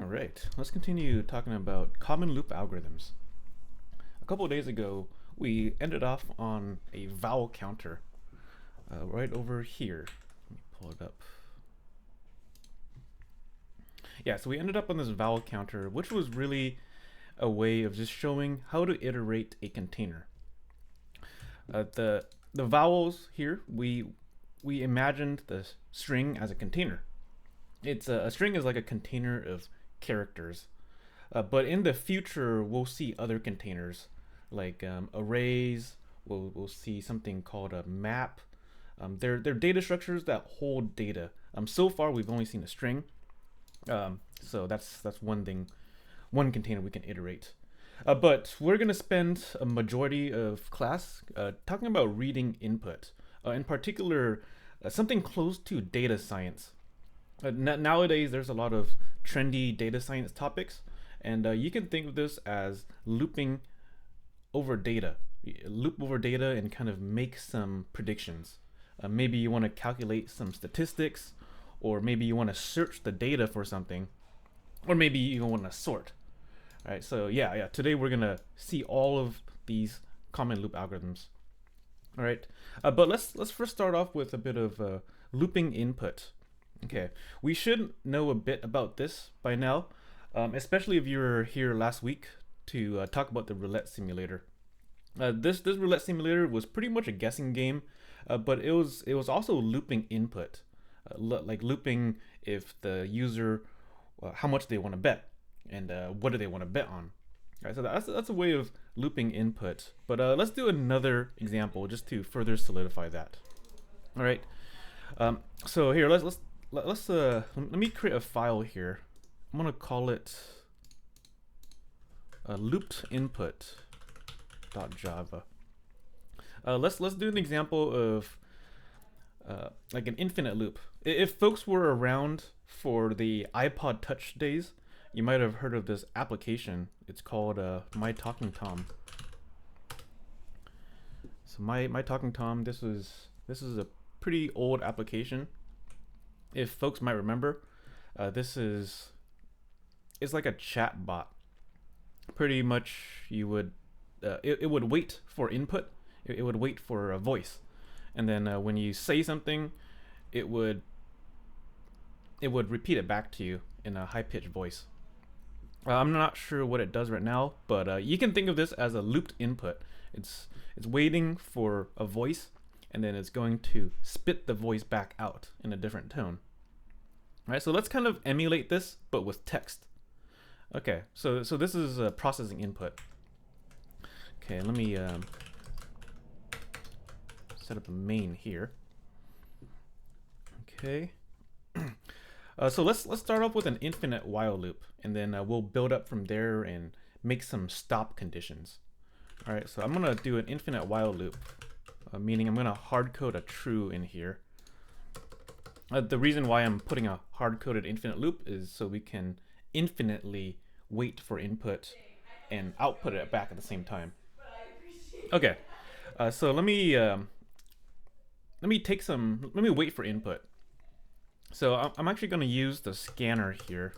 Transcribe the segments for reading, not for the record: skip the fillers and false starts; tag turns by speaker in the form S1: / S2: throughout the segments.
S1: All right, let's continue talking about common loop algorithms. A couple of days ago, we ended off on a vowel counter right over here. Let me pull it up. Yeah, so we ended up on this vowel counter, which was really a way of just showing how to iterate a container. The vowels here, we imagined the string as a container. It's a string is like a container of characters. But in the future, we'll see other containers like arrays. We'll see something called a map. They're data structures that hold data. So far, we've only seen a string. So that's one thing, one container we can iterate. But we're going to spend a majority of class talking about reading input. In particular, something close to data science. Nowadays, there's a lot of trendy data science topics, and you can think of this as looping over data. Loop over data and kind of make some predictions. Maybe you want to calculate some statistics, or maybe you want to search the data for something, or maybe you even want to sort. All right, so yeah. Today we're gonna see all of these common loop algorithms. All right, but let's first start off with a bit of looping input. Okay, we should know a bit about this by now, especially if you were here last week to talk about the roulette simulator. This roulette simulator was pretty much a guessing game, but it was also looping input, like looping if the user how much they want to bet and what do they want to bet on. All right, so that's a way of looping input. But let's do another example just to further solidify that. All right. So here let me create a file here. I'm gonna call it looped input.java. Let's do an example of like an infinite loop. If folks were around for the iPod Touch days, you might have heard of this application. It's called My Talking Tom. So my Talking Tom. This is a pretty old application. If folks might remember, it's like a chat bot. Pretty much, you would it would wait for input. It would wait for a voice, and then when you say something, it would repeat it back to you in a high-pitched voice. I'm not sure what it does right now, but you can think of this as a looped input. It's waiting for a voice, and then it's going to spit the voice back out in a different tone. All right, so let's kind of emulate this, but with text. Okay, so this is processing input. Okay, let me set up a main here. Okay. So let's start off with an infinite while loop, and then we'll build up from there and make some stop conditions. All right, so I'm gonna do an infinite while loop, meaning I'm gonna hard code a true in here. The reason why I'm putting a hard-coded infinite loop is so we can infinitely wait for input and output it back at the same time. Okay, so let me wait for input. So I'm actually going to use the scanner here.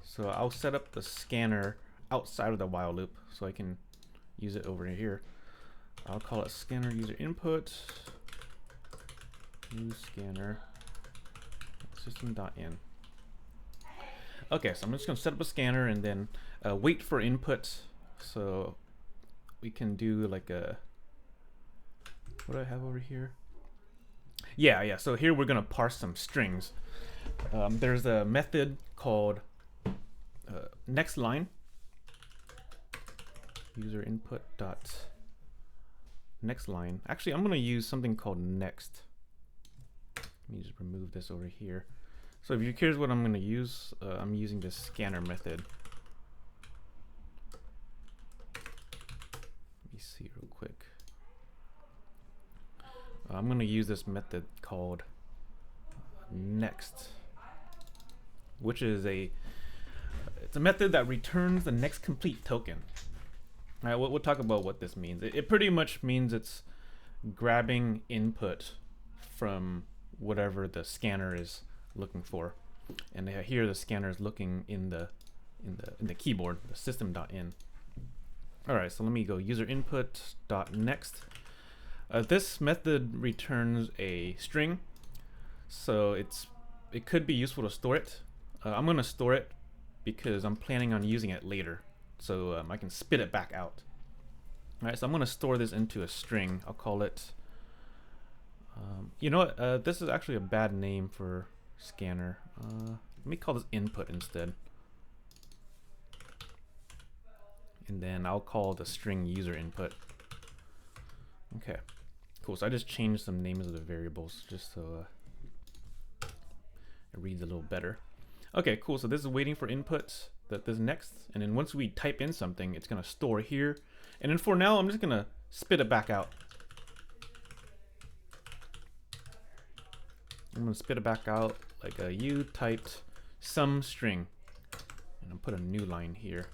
S1: So I'll set up the scanner outside of the while loop so I can use it over here. I'll call it scanner user input, new scanner, system.in. Okay, so I'm just going to set up a scanner and then wait for input. So we can do like a, what do I have over here? Yeah. So here we're going to parse some strings. There's a method called next line, user input dot next line. Actually, I'm going to use something called next. Let me just remove this over here. So if you're curious what I'm going to use, I'm using this scanner method. Let me see real quick. I'm going to use this method called next, which is it's a method that returns the next complete token. All right, we'll talk about what this means. It pretty much means it's grabbing input from whatever the scanner is looking for. and here the scanner is looking in the keyboard, the system.in. All right, so let me go user input dot next. This method returns a string, so it could be useful to store it. I'm gonna store it because I'm planning on using it later, so I can spit it back out. All right, so I'm gonna store this into a string. I'll call it. You know what? This is actually a bad name for scanner. Let me call this input instead. And then I'll call the string user input. Okay, cool. So I just changed some names of the variables just so it reads a little better. Okay, cool. So this is waiting for inputs. This next, and then once we type in something, it's gonna store here. And then for now, I'm just gonna spit it back out. I'm gonna spit it back out like you typed some string, and I'll put a new line here.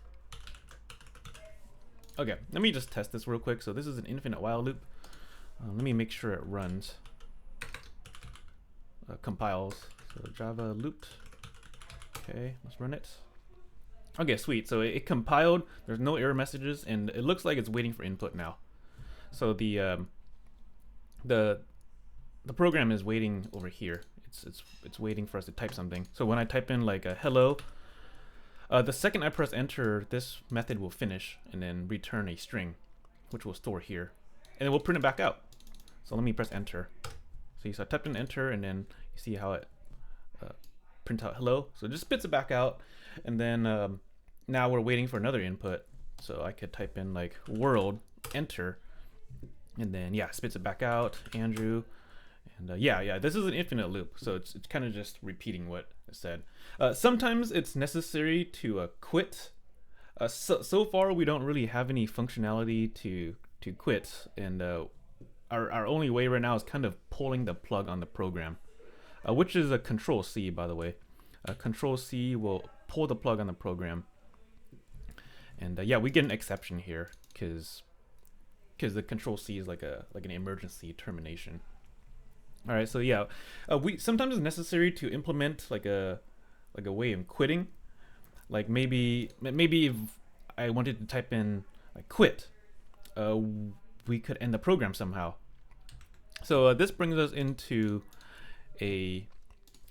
S1: Okay, let me just test this real quick. So this is an infinite while loop. Let me make sure it runs. Compiles. So Java looped. Okay, let's run it. Okay, sweet. So it compiled. There's no error messages, and it looks like it's waiting for input now. So the program is waiting over here. It's waiting for us to type something. So when I type in like a hello, the second I press enter, this method will finish and then return a string, which will store here, and then we'll print it back out. So let me press enter. See, so I typed in enter, and then you see how it prints out hello. So it just spits it back out, and then now we're waiting for another input. So I could type in like world, enter, and then yeah, spits it back out, Andrew. And yeah, this is an infinite loop, so it's kind of just repeating what it said. Sometimes it's necessary to quit. So far, we don't really have any functionality to quit, and our only way right now is kind of pulling the plug on the program, which is a Control C, by the way. Control C will pull the plug on the program, and yeah, we get an exception here because the Control C is like an emergency termination. All right, so yeah, we sometimes it's necessary to implement like a way of quitting. Like maybe if I wanted to type in like quit, we could end the program somehow. So this brings us into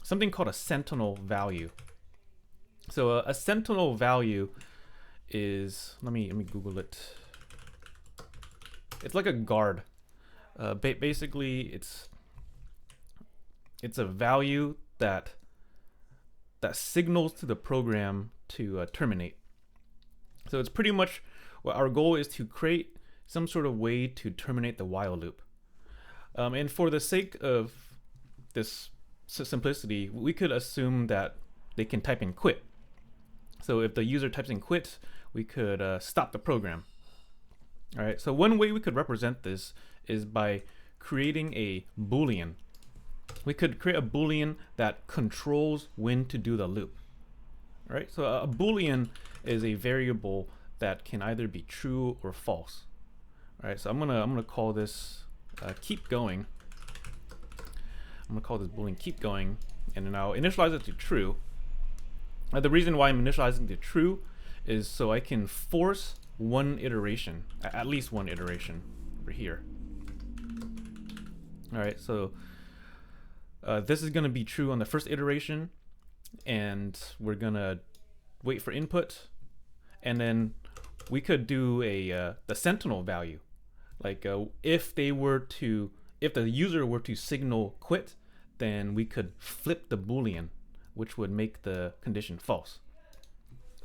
S1: something called a sentinel value. So a sentinel value is, let me Google it. It's like a guard. Basically, it's a value that signals to the program to terminate. So it's pretty much what our goal is, to create some sort of way to terminate the while loop. And for the sake of this simplicity, we could assume that they can type in quit. So if the user types in quit, we could stop the program. All right, so one way we could represent this is by creating a Boolean. We could create a Boolean that controls when to do the loop. All right, so a Boolean is a variable that can either be true or false. All right, so I'm gonna call this keep going. I'm gonna call this Boolean keep going, and then I'll initialize it to true. The reason why I'm initializing to true is so I can force one iteration, at least one iteration over here. All right, so this is gonna be true on the first iteration, and we're gonna wait for input, and then we could do the sentinel value. Like if the user were to signal quit, then we could flip the Boolean, which would make the condition false.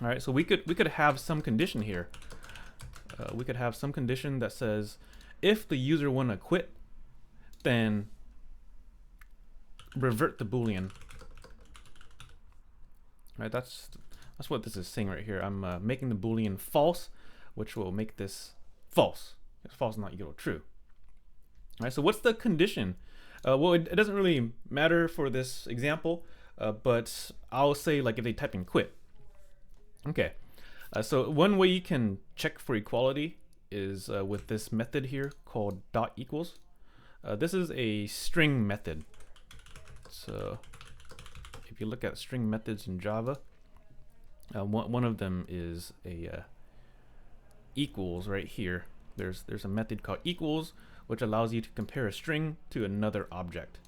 S1: All right, so we could have some condition here. We could have some condition that says if the user wanna quit, then revert the Boolean. All right, that's what this is saying right here. I'm making the Boolean false, which will make this false. It's false not equal to true. All right, so what's the condition? Well, it doesn't really matter for this example, but I'll say like if they type in quit. Okay, so one way you can check for equality is with this method here called dot equals. This is a string method. So if you look at string methods in Java, one of them is a equals right here. There's a method called equals, which allows you to compare a string to another object.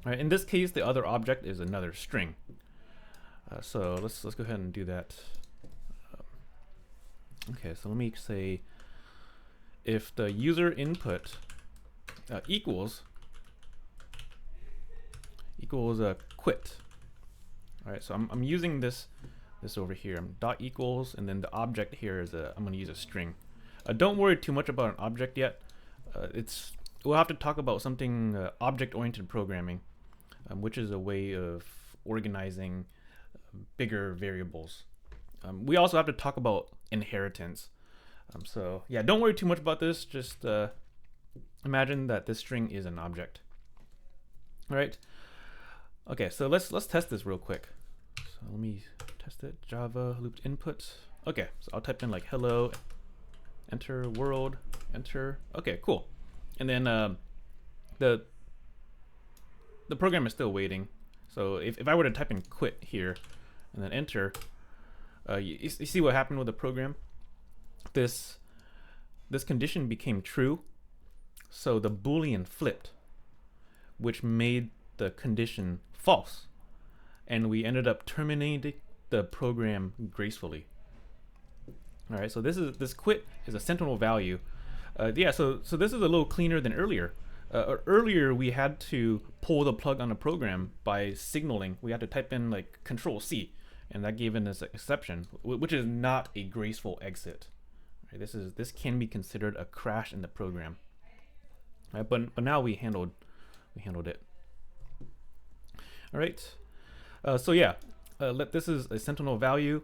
S1: All right, in this case, the other object is another string. So let's go ahead and do that. Okay, so let me say if the user input equals quit. All right, so I'm using this over here. I'm dot equals, and then the object here is I'm going to use a string. Don't worry too much about an object yet. We'll have to talk about something object-oriented programming, which is a way of organizing bigger variables. We also have to talk about inheritance. So yeah, don't worry too much about this. Just imagine that this string is an object. All right. Okay, so let's test this real quick. So let me test it. Java looped input. Okay, so I'll type in like hello, enter world, enter. Okay, cool. And then the program is still waiting. So if I were to type in quit here and then enter, you see what happened with the program? This condition became true, so the Boolean flipped, which made the condition false, and we ended up terminating the program gracefully. All right, so this quit is a sentinel value. Yeah, so this is a little cleaner than earlier. Earlier we had to pull the plug on a program by signaling. We had to type in like Control C, and that gave in this exception, which is not a graceful exit. Right, this can be considered a crash in the program. Right, but now we handled it. All right. So yeah, this is a sentinel value.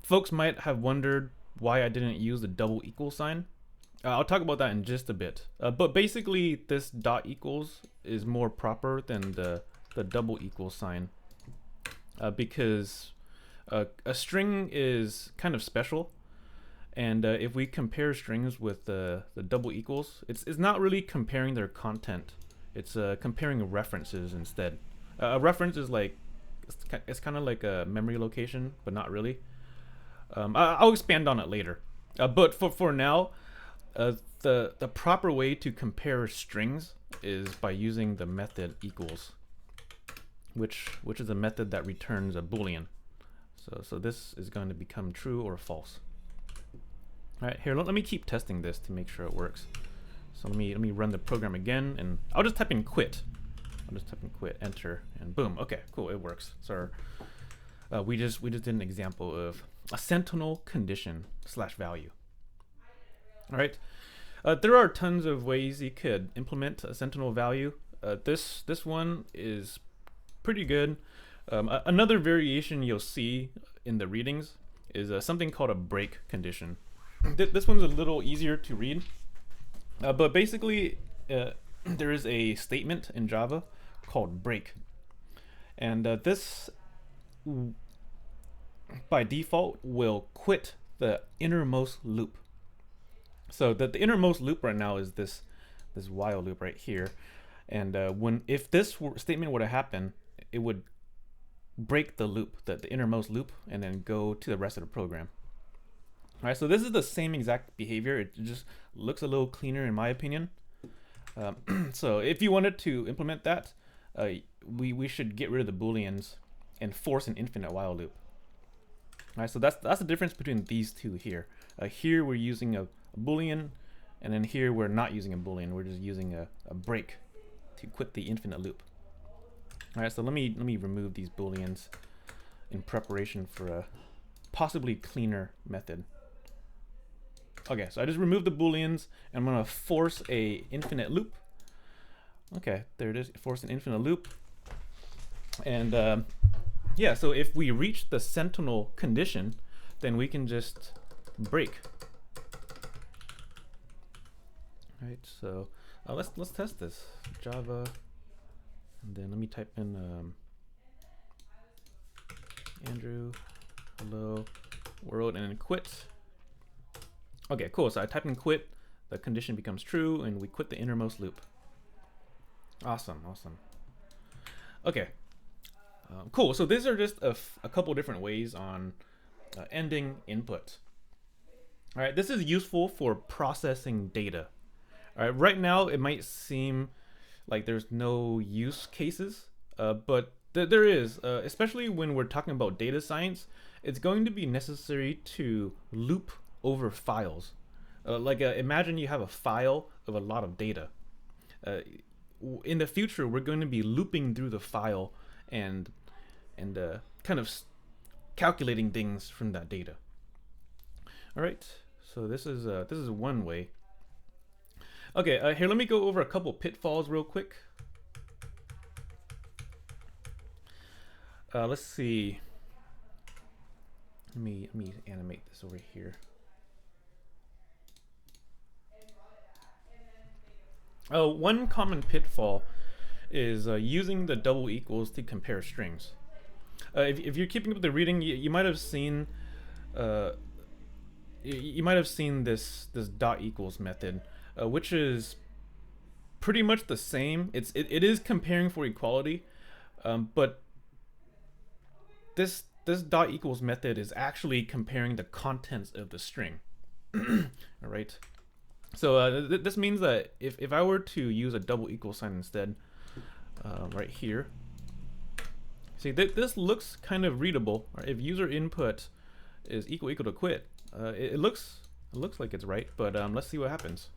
S1: Folks might have wondered why I didn't use the double equal sign. I'll talk about that in just a bit. But basically, this dot equals is more proper than the double equal sign because a string is kind of special. And if we compare strings with the double equals, it's not really comparing their content. It's comparing references instead. A reference is like, it's kind of like a memory location, but not really. I'll expand on it later. But for now, the proper way to compare strings is by using the method equals, which is a method that returns a Boolean. So this is going to become true or false. All right, here, let me keep testing this to make sure it works. So let me run the program again, and I'll just type in quit. I'll just type in quit, enter, and boom. Okay, cool, it works. So we just did an example of a sentinel condition / value. All right, there are tons of ways you could implement a sentinel value. This one is pretty good. Another variation you'll see in the readings is something called a break condition. This one's a little easier to read, but basically there is a statement in Java called break, and this by default will quit the innermost loop. So the innermost loop right now is this while loop right here, and if this statement were to happen, it would break the loop, the innermost loop, and then go to the rest of the program. All right, so this is the same exact behavior. It just looks a little cleaner in my opinion. So if you wanted to implement that, we should get rid of the Booleans and force an infinite while loop. All right, so that's the difference between these two here. Here we're using a Boolean, and then here we're not using a Boolean. We're just using a break to quit the infinite loop. All right, so let me remove these Booleans in preparation for a possibly cleaner method. Okay, so I just removed the Booleans, and I'm gonna force a infinite loop. Okay, there it is, force an infinite loop. And yeah, so if we reach the sentinel condition, then we can just break. All right, so let's test this. Java, and then let me type in Andrew, hello, world, and then quit. Okay, cool. So I type in quit, the condition becomes true, and we quit the innermost loop. Awesome, awesome. Okay. Cool. So these are just a couple different ways on ending input. All right, this is useful for processing data. All right, right now it might seem like there's no use cases, but there is, especially when we're talking about data science. It's going to be necessary to loop over files. Imagine you have a file of a lot of data. Uh, in the future, we're going to be looping through the file and kind of calculating things from that data. All right, so this is one way. Okay, here let me go over a couple pitfalls real quick. Let's see. Let me animate this over here. One common pitfall is using the double equals to compare strings. If you're keeping up with the reading, you might have seen this dot equals method, which is pretty much the same. It is comparing for equality, but this dot equals method is actually comparing the contents of the string. All right. So this means that if I were to use a double equal sign instead, right here, see this looks kind of readable. Right? If user input is equal to quit, it looks like it's right. But let's see what happens.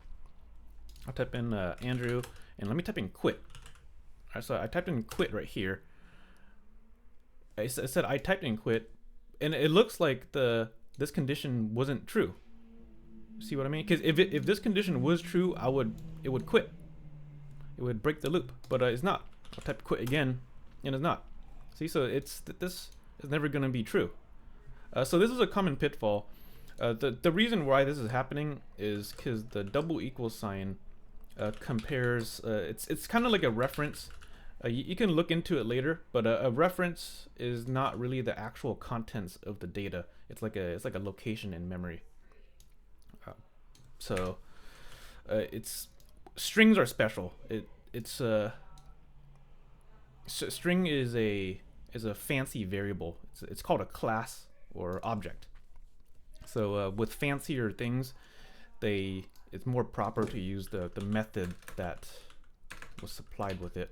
S1: I'll type in Andrew, and let me type in quit. All right, so I typed in quit right here. I said I typed in quit, and it looks like this condition wasn't true. See what I mean? Because if this condition was true, it would quit. It would break the loop, but it's not. I'll type quit again, and it's not. See, so this is never going to be true. So this is a common pitfall. The reason why this is happening is because the double equal sign compares. It's kind of like a reference. You can look into it later, but a reference is not really the actual contents of the data. It's like a location in memory. So strings are special. String is a fancy variable. It's called a class or object. So with fancier things, it's more proper to use the method that was supplied with it.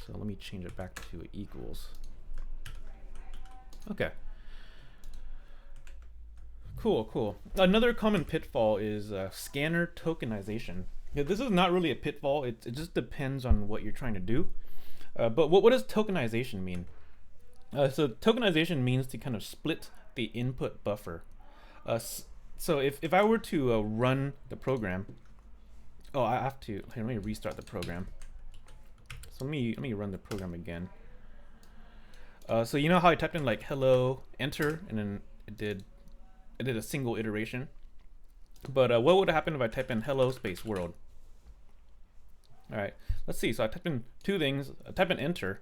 S1: So let me change it back to equals. Okay. Cool. Another common pitfall is scanner tokenization. Yeah, this is not really a pitfall. It just depends on what you're trying to do. But what does tokenization mean? So tokenization means to kind of split the input buffer. So if I were to run the program, I have to. Here, let me restart the program. So let me run the program again. So you know how I typed in like hello, enter, and then it did a single iteration. But what would happen if I type in hello space world? All right, let's see. So I typed in two things. I type in enter,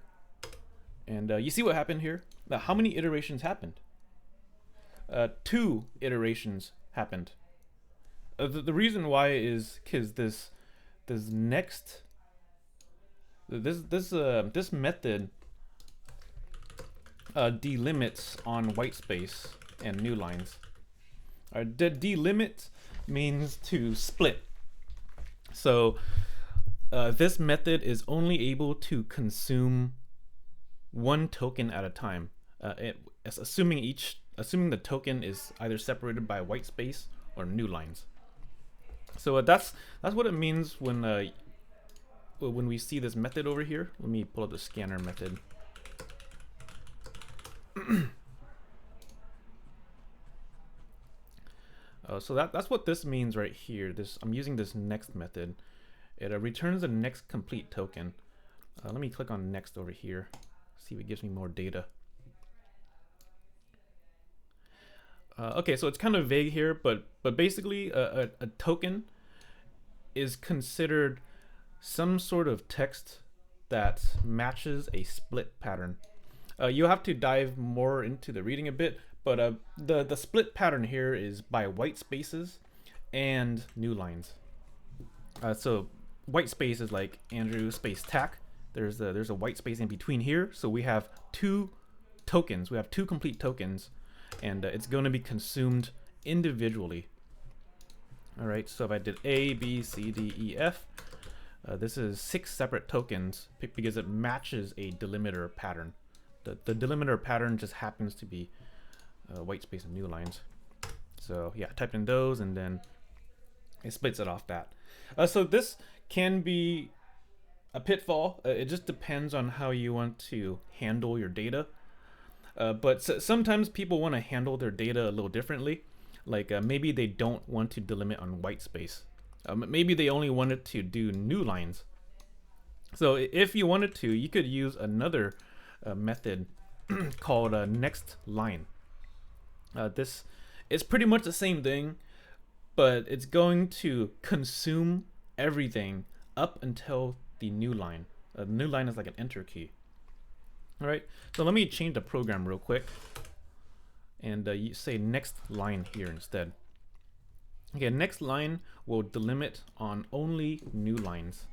S1: and you see what happened here? Now, how many iterations happened? 2 iterations happened. The reason why is because this method delimits on white space and new lines. Delimit means to split. So this method is only able to consume one token at a time, assuming the token is either separated by white space or new lines. So that's what it means when we see this method over here. Let me pull up the scanner method. So that's what this means right here. I'm using this next method. It returns the next complete token. Let me click on next over here. See if it gives me more data. Okay, so it's kind of vague here, but basically a token is considered some sort of text that matches a split pattern. You'll have to dive more into the reading a bit, but the split pattern here is by white spaces and new lines. So white space is like Andrew space tack, there's a white space in between here, so we have two tokens. We have two complete tokens, and it's going to be consumed individually. All right, so if I did A, B, C, D, E, F, this is 6 separate tokens because it matches a delimiter pattern. The delimiter pattern just happens to be white space and new lines. So yeah, type in those, and then it splits it off that. So this can be a pitfall. It just depends on how you want to handle your data. But sometimes people want to handle their data a little differently. Like maybe they don't want to delimit on white space. Maybe they only wanted to do new lines. So if you wanted to, you could use another method called next line. This is pretty much the same thing, but it's going to consume everything up until the new line. The new line is like an enter key. All right, so let me change the program real quick, and you say next line here instead. Okay, next line will delimit on only new lines.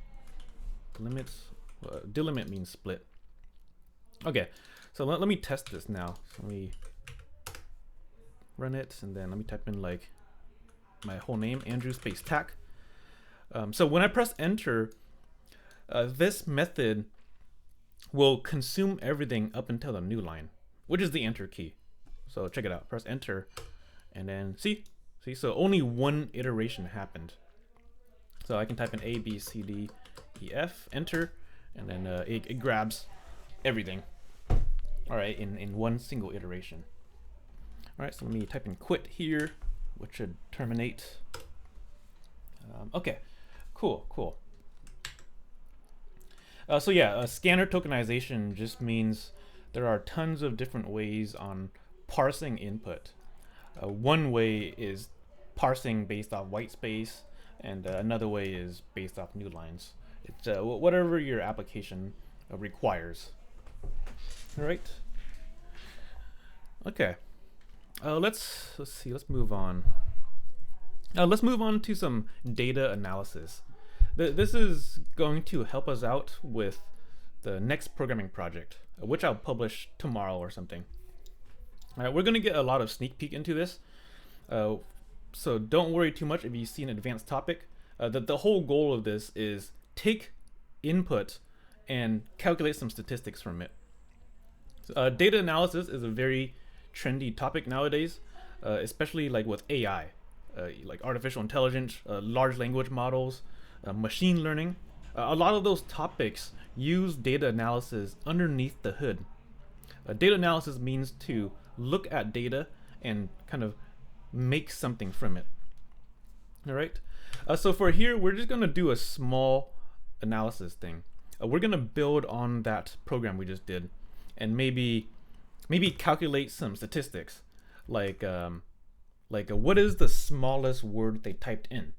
S1: Delimit means split. Okay, so let me test this now. So let me run it, and then let me type in like my whole name, Andrew space tac. So when I press enter, this method will consume everything up until the new line, which is the enter key. So check it out. Press enter, and then see, so only one iteration happened. So I can type in A, B, C, D, E, F, enter, and then it grabs everything. All right, in one single iteration. All right, so let me type in quit here, which should terminate. Okay, cool. So yeah, scanner tokenization just means there are tons of different ways on parsing input. One way is parsing based off white space, and another way is based off new lines. It's whatever your application requires. All right. Okay. Let's see. Let's move on. Let's move on to some data analysis. This is going to help us out with the next programming project, which I'll publish tomorrow or something. All right, we're going to get a lot of sneak peek into this, so don't worry too much if you see an advanced topic. The whole goal of this is take input and calculate some statistics from it. Data analysis is a very trendy topic nowadays, especially like with AI, like artificial intelligence, large language models, machine learning. A lot of those topics use data analysis underneath the hood. Data analysis means to look at data and kind of make something from it. All right. So for here, we're just going to do a small analysis thing. We're going to build on that program we just did, and maybe calculate some statistics, like what is the smallest word they typed in.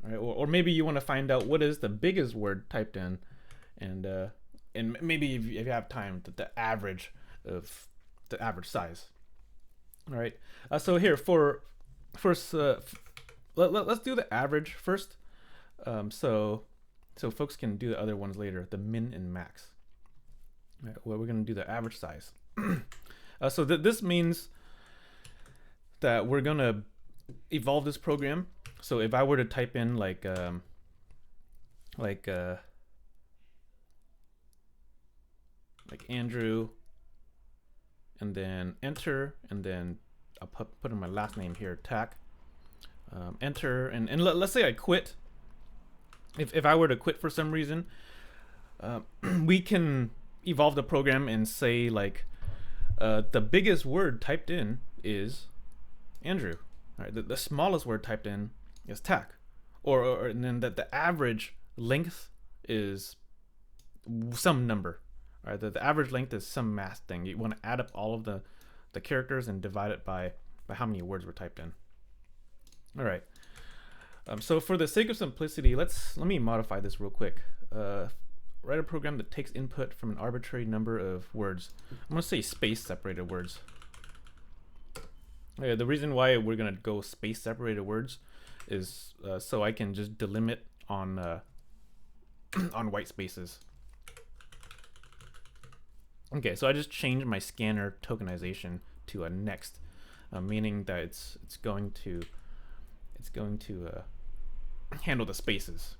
S1: All right. Or maybe you want to find out what is the biggest word typed in, and maybe if you have time, the average of the average size. All right. So here let's do the average first, so folks can do the other ones later, the min and max. All right, well, we're going to do the average size. So this means that we're going to evolve this program. So if I were to type in like Andrew, and then enter, and then I'll put in my last name here, tac, enter, and let's say I quit. If I were to quit for some reason, we can evolve the program and say like the biggest word typed in is Andrew. All right, the smallest word typed in is tac, or and then that the average length is some number. All right, the average length is some math thing. You want to add up all of the characters and divide it by how many words were typed in. All right. So for the sake of simplicity, let me modify this real quick. Write a program that takes input from an arbitrary number of words. I'm going to say space separated words. Okay, the reason why we're going to go space separated words is so I can just delimit on on white spaces. Okay, so I just changed my scanner tokenization to a next, meaning that it's going to handle the spaces.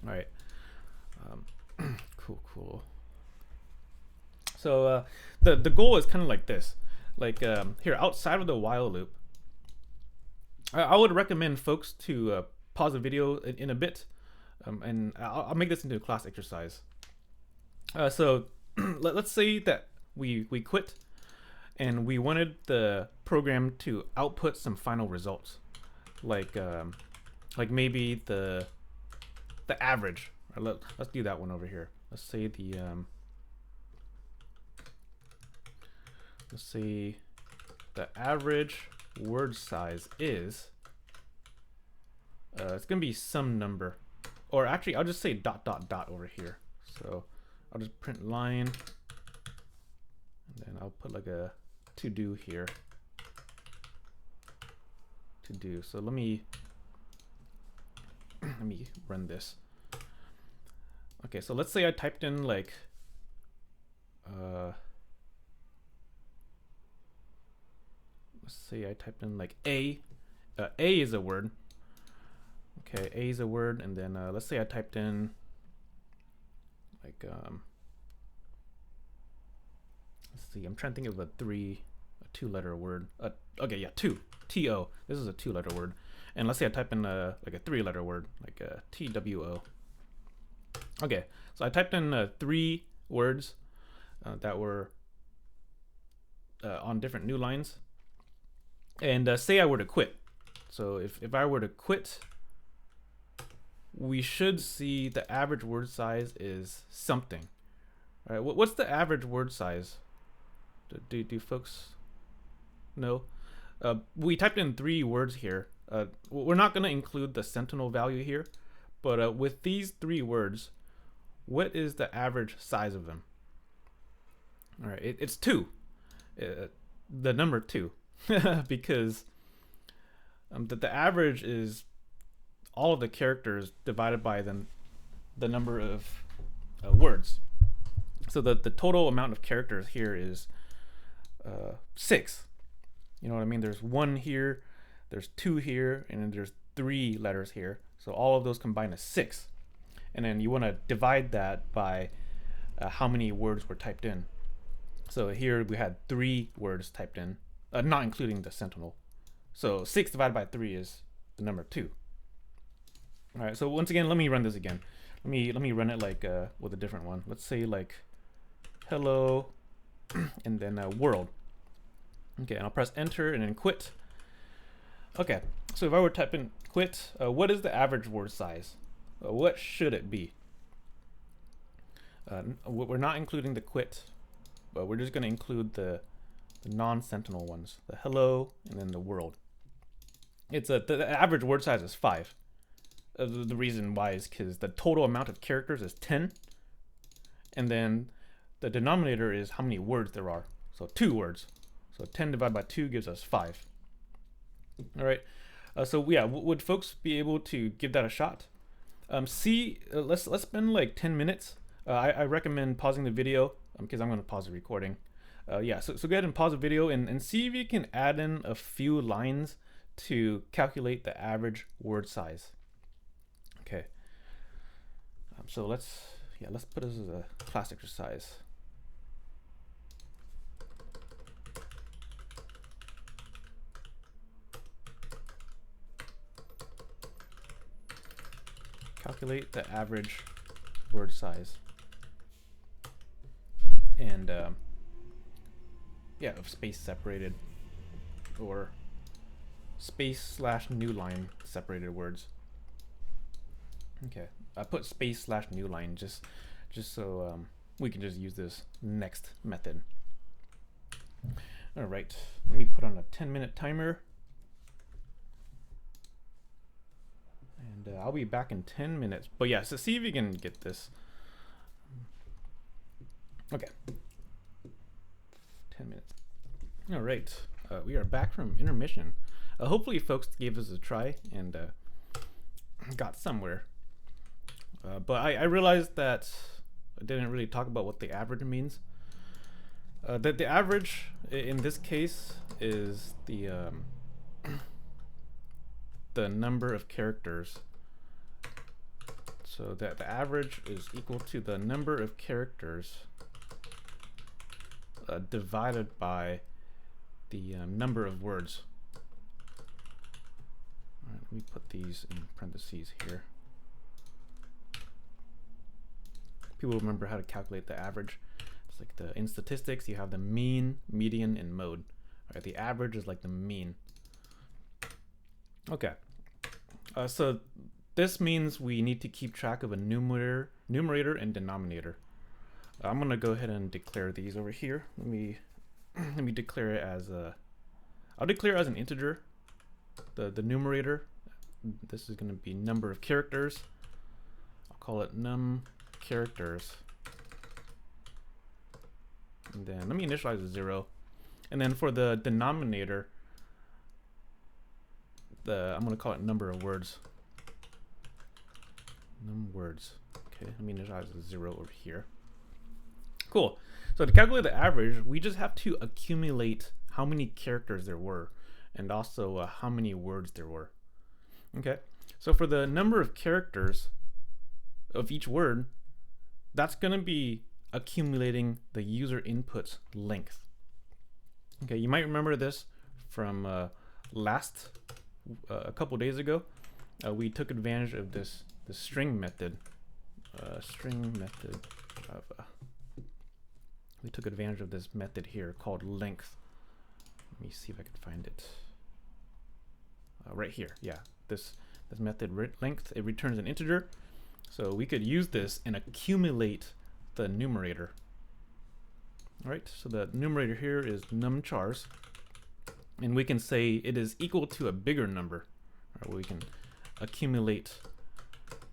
S1: All right. Cool. So the goal is kind of like this. Like here, outside of the while loop, I would recommend folks to pause the video in a bit, and I'll make this into a class exercise. So let's say that we quit and we wanted the program to output some final results, like maybe the average. Let's do that one over here. Let's say the average word size is it's gonna be some number, or actually I'll just say ... over here. So I'll just print line, and then I'll put like a to do here. To do. So let me run this. Okay, so let's say I typed in like let's say I typed in like A. A is a word. Okay, A is a word, and then let's say I typed in like let's see, I'm trying to think of a two-letter word. Okay, yeah, TO. This is a two-letter word. And let's say I type in like a three-letter word, like TWO. Okay, so I typed in 3 words that were on different new lines. And say I were to quit. So if I were to quit, we should see the average word size is something. All right, what's the average word size? Do folks know? We typed in 3 words here. We're not going to include the sentinel value here, but with these 3 words, what is the average size of them? All right, it's 2, the number 2, because the average is all of the characters divided by the number of words. So the total amount of characters here is 6. You know what I mean? There's 1 here, there's 2 here, and then there's 3 letters here. So all of those combine is 6. And then you want to divide that by how many words were typed in. So here we had 3 words typed in, not including the sentinel. So 6 divided by 3 is the number 2. All right, so once again, let me run this again. Let me run it like with a different one. Let's say like hello and then world. Okay, and I'll press enter and then quit. Okay, so if I were to type in quit, what is the average word size? What should it be? We're not including the quit, but we're just going to include the non-sentinel ones, the hello and then the world. It's the average word size is 5. The reason why is because the total amount of characters is 10, and then the denominator is how many words there are. So 2 words. So 10 divided by 2 gives us 5. All right. So yeah, would folks be able to give that a shot? Let's spend like 10 minutes. I recommend pausing the video because I'm going to pause the recording. Yeah, so go ahead and pause the video and see if you can add in a few lines to calculate the average word size. Okay. So let's put this as a class exercise. Calculate the average word size. And yeah, of space separated or space/new line separated words. Okay, I put space/new line just so we can just use this next method. All right, let me put on a 10-minute timer. And I'll be back in 10 minutes. But yeah, so see if you can get this. Okay. 10 minutes. All right. We are back from intermission. Hopefully folks gave this a try and got somewhere. But I realized that I didn't really talk about what the average means. The average in this case is the number of characters. So that the average is equal to the number of characters divided by the number of words. All right, let me put these in parentheses here. People remember how to calculate the average. It's like in statistics, you have the mean, median, and mode. All right, the average is like the mean. Okay, so this means we need to keep track of a numerator and denominator. I'm gonna go ahead and declare these over here. Let me declare it as I'll declare it as an integer. The numerator. This is gonna be number of characters. I'll call it num characters. And then let me initialize a 0. And then for the denominator, I'm gonna call it number of words. Num words. Okay, let me initialize a 0 over here. Cool. So to calculate the average, we just have to accumulate how many characters there were, and also how many words there were. Okay. So for the number of characters of each word, that's gonna be accumulating the user input's length. Okay, you might remember this from a couple days ago. We took advantage of the string method. We took advantage of this method here called length. Let me see if I can find it. Right here, yeah. This method length, it returns an integer. So we could use this and accumulate the numerator. All right, so the numerator here is numchars, and we can say it is equal to a bigger number. All right, we can accumulate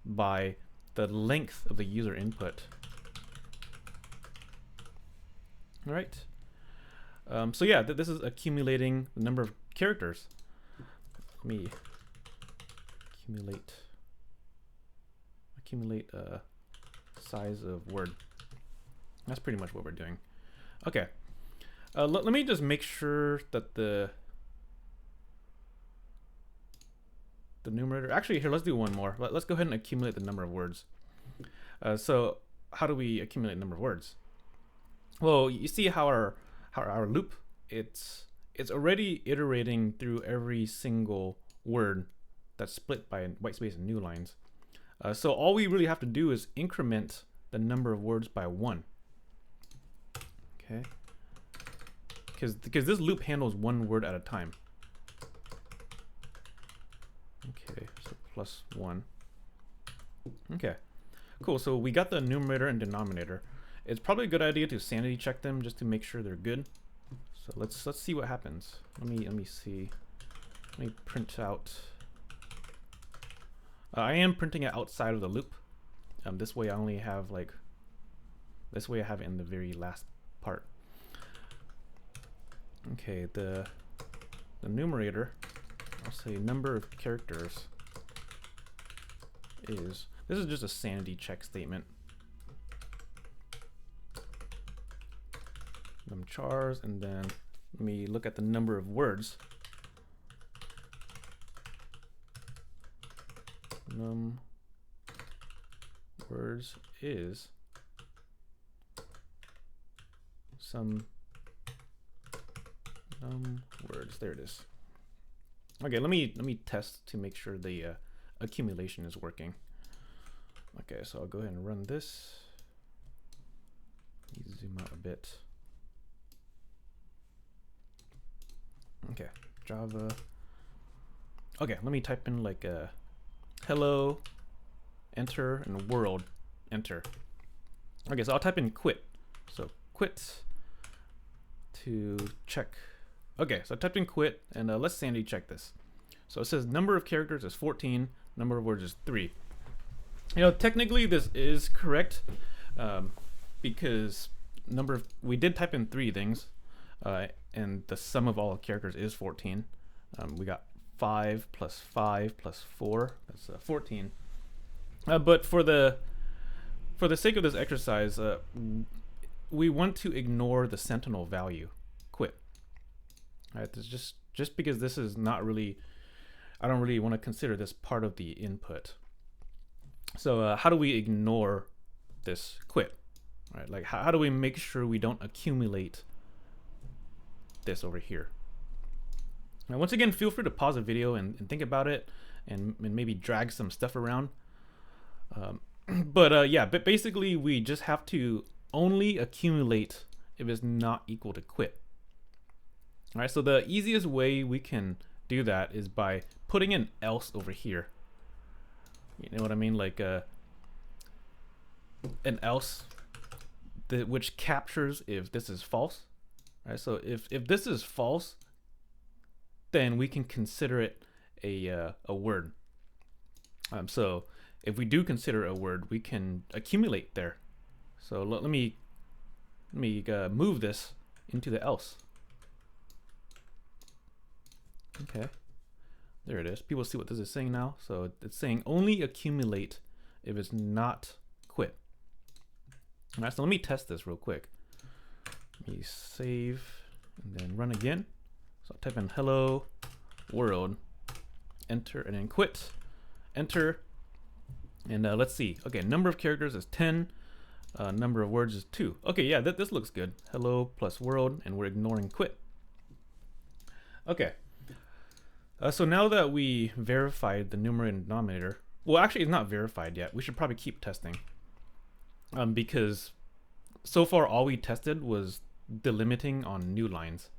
S1: by the length of the user input. All right. So yeah, this is accumulating the number of characters. Let me accumulate size of word. That's pretty much what we're doing. Okay. Let me just make sure that the numerator. Actually, here, let's do one more. Let's go ahead and accumulate the number of words. So how do we accumulate the number of words? Well, you see how our loop, it's already iterating through every single word that's split by white space and new lines. So all we really have to do is increment the number of words by 1. Okay. Because this loop handles one word at a time. Okay, so plus 1. Okay, cool. So we got the numerator and denominator. It's probably a good idea to sanity check them just to make sure they're good. So let's see what happens. Let me see. Let me print out. I am printing it outside of the loop. This way I only have this way I have it in the very last part. Okay, the numerator, I'll say number of characters this is just a sanity check statement. Chars, and then let me look at the number of words. Num words is some num words. There it is. Okay, let me test to make sure the accumulation is working. Okay, so I'll go ahead and run this. Let me zoom out a bit. Okay, Java. Okay, let me type in hello, enter, and world, enter. Okay, so I'll type in quit. So quit to check. Okay, so I typed in quit, and let's sanity check this. So it says number of characters is 14, number of words is 3. You know, technically this is correct because we did type in 3 things, and the sum of all characters is 14. We got 5 plus 5 plus 4, that's 14. But for the sake of this exercise, we want to ignore the sentinel value, quit. All right, this just because this is not really, I don't really want to consider this part of the input. So how do we ignore this quit? Right, like how do we make sure we don't accumulate this over here? Now, once again, feel free to pause the video and think about it and maybe drag some stuff around. Yeah, but basically we just have to only accumulate if it's not equal to quit. All right, so the easiest way we can do that is by putting an else over here. You know what I mean? Like an else which captures if this is false. All right, so if this is false, then we can consider it a word. So if we do consider a word, we can accumulate there. So let me move this into the else. Okay, there it is. People see what this is saying now. So it's saying only accumulate if it's not quit. All right, so let me test this real quick. Let me save and then run again. So I'll type in hello world, enter, and then quit, enter. And let's see. Okay, number of characters is 10. Number of words is 2. Okay, yeah, this looks good. Hello plus world, and we're ignoring quit. Okay. So now that we verified the numerator and denominator, well, actually, it's not verified yet. We should probably keep testing, because so far all we tested was delimiting on new lines.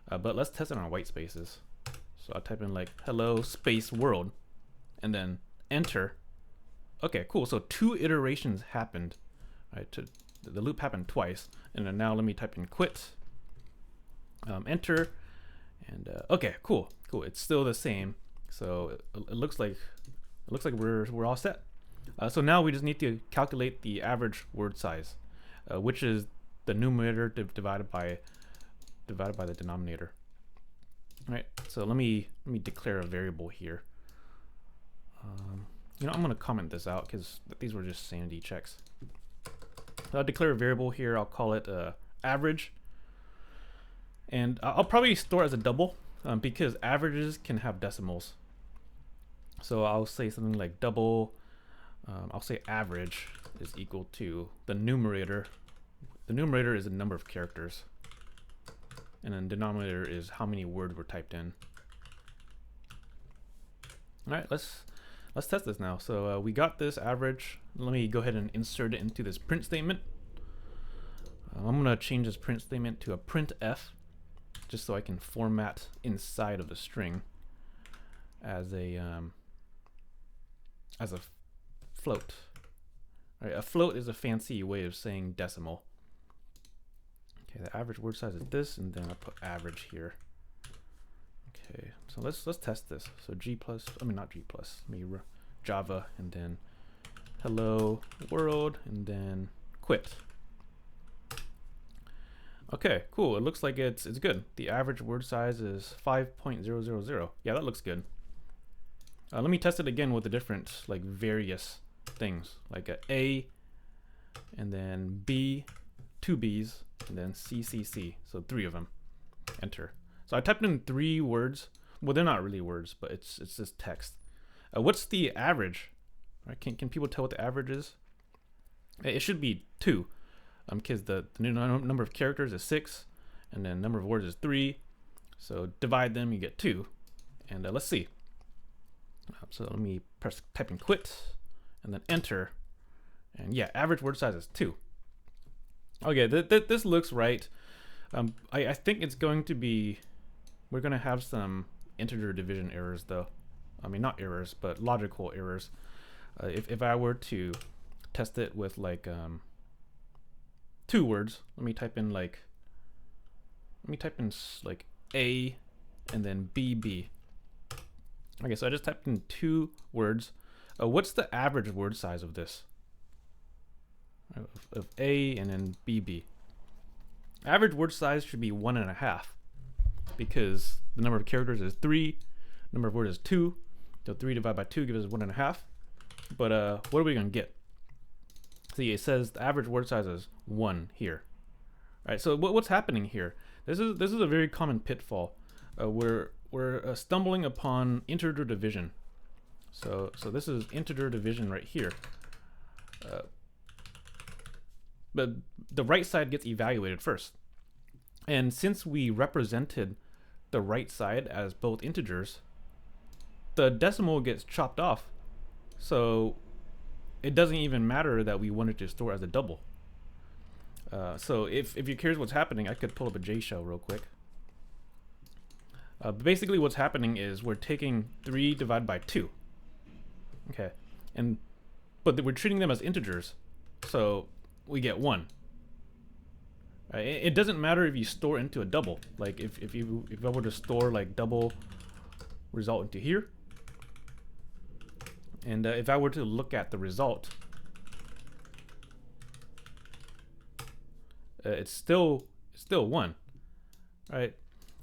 S1: But let's test it on white spaces. So I'll type in like hello space world, and then enter. Okay, cool. So 2 iterations happened. Right, the loop happened twice, and then now let me type in quit, enter, and okay, cool. It's still the same. So it looks like we're all set. So now we just need to calculate the average word size, which is the numerator divided by the denominator. All right. So let me declare a variable here. You know, I'm gonna comment this out because these were just sanity checks. So I'll declare a variable here. I'll call it average, and I'll probably store it as a double because averages can have decimals. So I'll say something like double. I'll say average is equal to the numerator. The numerator is the number of characters, and then denominator is how many words were typed in. All right, let's test this now. So we got this average. Let me go ahead and insert it into this print statement. I'm gonna change this print statement to a printf, just so I can format inside of the string as a float. All right, a float is a fancy way of saying decimal. Okay, the average word size is this, and then I'll put average here. Okay, so let's test this. So Java, and then hello world, and then quit. Okay, cool. It looks like it's good. The average word size is 5.000. Yeah, that looks good. Let me test it again with the different like various things, like A, and then B, 2 B's, and then C. So 3 of them. Enter. So I typed in 3 words. Well, they're not really words, but it's just text. What's the average? Right, can people tell what the average is? It should be 2, because the number of characters is 6, and then number of words is 3. So divide them, you get 2. And let's see. So let me type in quit, and then enter. And yeah, average word size is 2. Okay, this looks right. I think it's going to be, we're going to have some integer division errors though. I mean, not errors, but logical errors. If I were to test it with like 2 words, let me type in like A and then BB. Okay, so I just typed in 2 words. What's the average word size of this? Of A and then BB. Average word size should be 1.5 because the number of characters is 3, number of words is 2. So 3 divided by 2 gives us 1.5. But what are we gonna get? See, it says the average word size is 1 here. All right, so what's happening here? This is a very common pitfall. We're stumbling upon integer division. So this is integer division right here. But the right side gets evaluated first. And since we represented the right side as both integers, the decimal gets chopped off. So it doesn't even matter that we wanted to store as a double. So if you're curious what's happening, I could pull up a J shell real quick. Basically what's happening is we're taking 3 divided by 2. Okay, but we're treating them as integers, so we get 1. It doesn't matter if you store into a double. Like if I were to store like double result into here, and if I were to look at the result, it's still 1, right?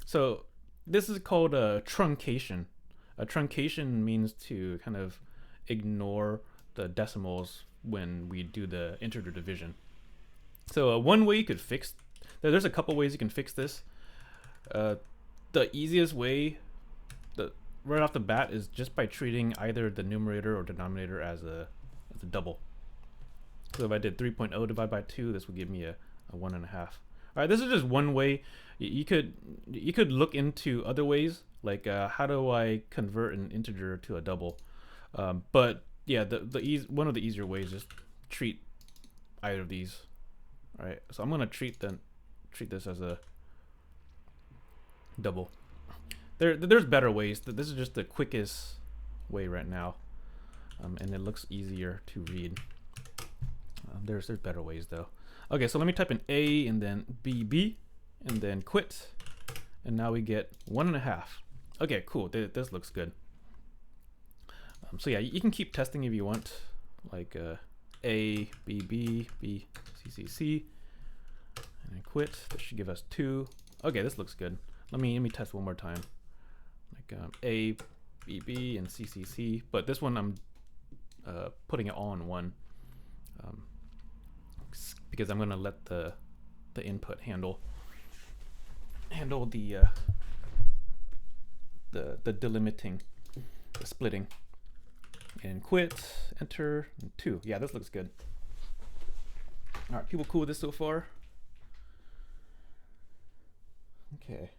S1: So this is called a truncation. A truncation means to kind of ignore the decimals when we do the integer division. So one way you could fix, there's a couple ways you can fix this. The easiest way, right off the bat, is just by treating either the numerator or denominator as a double. So if I did 3.0 divided by 2, this would give me a 1.5. All right, this is just one way. You could look into other ways, like how do I convert an integer to a double? But yeah, one of the easier ways is treat either of these. All right, so I'm gonna treat this as a double. There's better ways. This is just the quickest way right now, and it looks easier to read. There's better ways though. Okay, so let me type in A and then BB and then quit, and now we get 1.5. Okay, cool. This looks good. So yeah, you can keep testing if you want, like A, B, B, B, C, C, C, and then quit. This should give us 2. Okay, this looks good. Let me test one more time. Like A, B, B, and C, C, C. But this one I'm putting it all in 1, because I'm gonna let the input handle the delimiting, the splitting. And quit, enter, and 2. Yeah, this looks good. All right, people cool with this so far? Okay.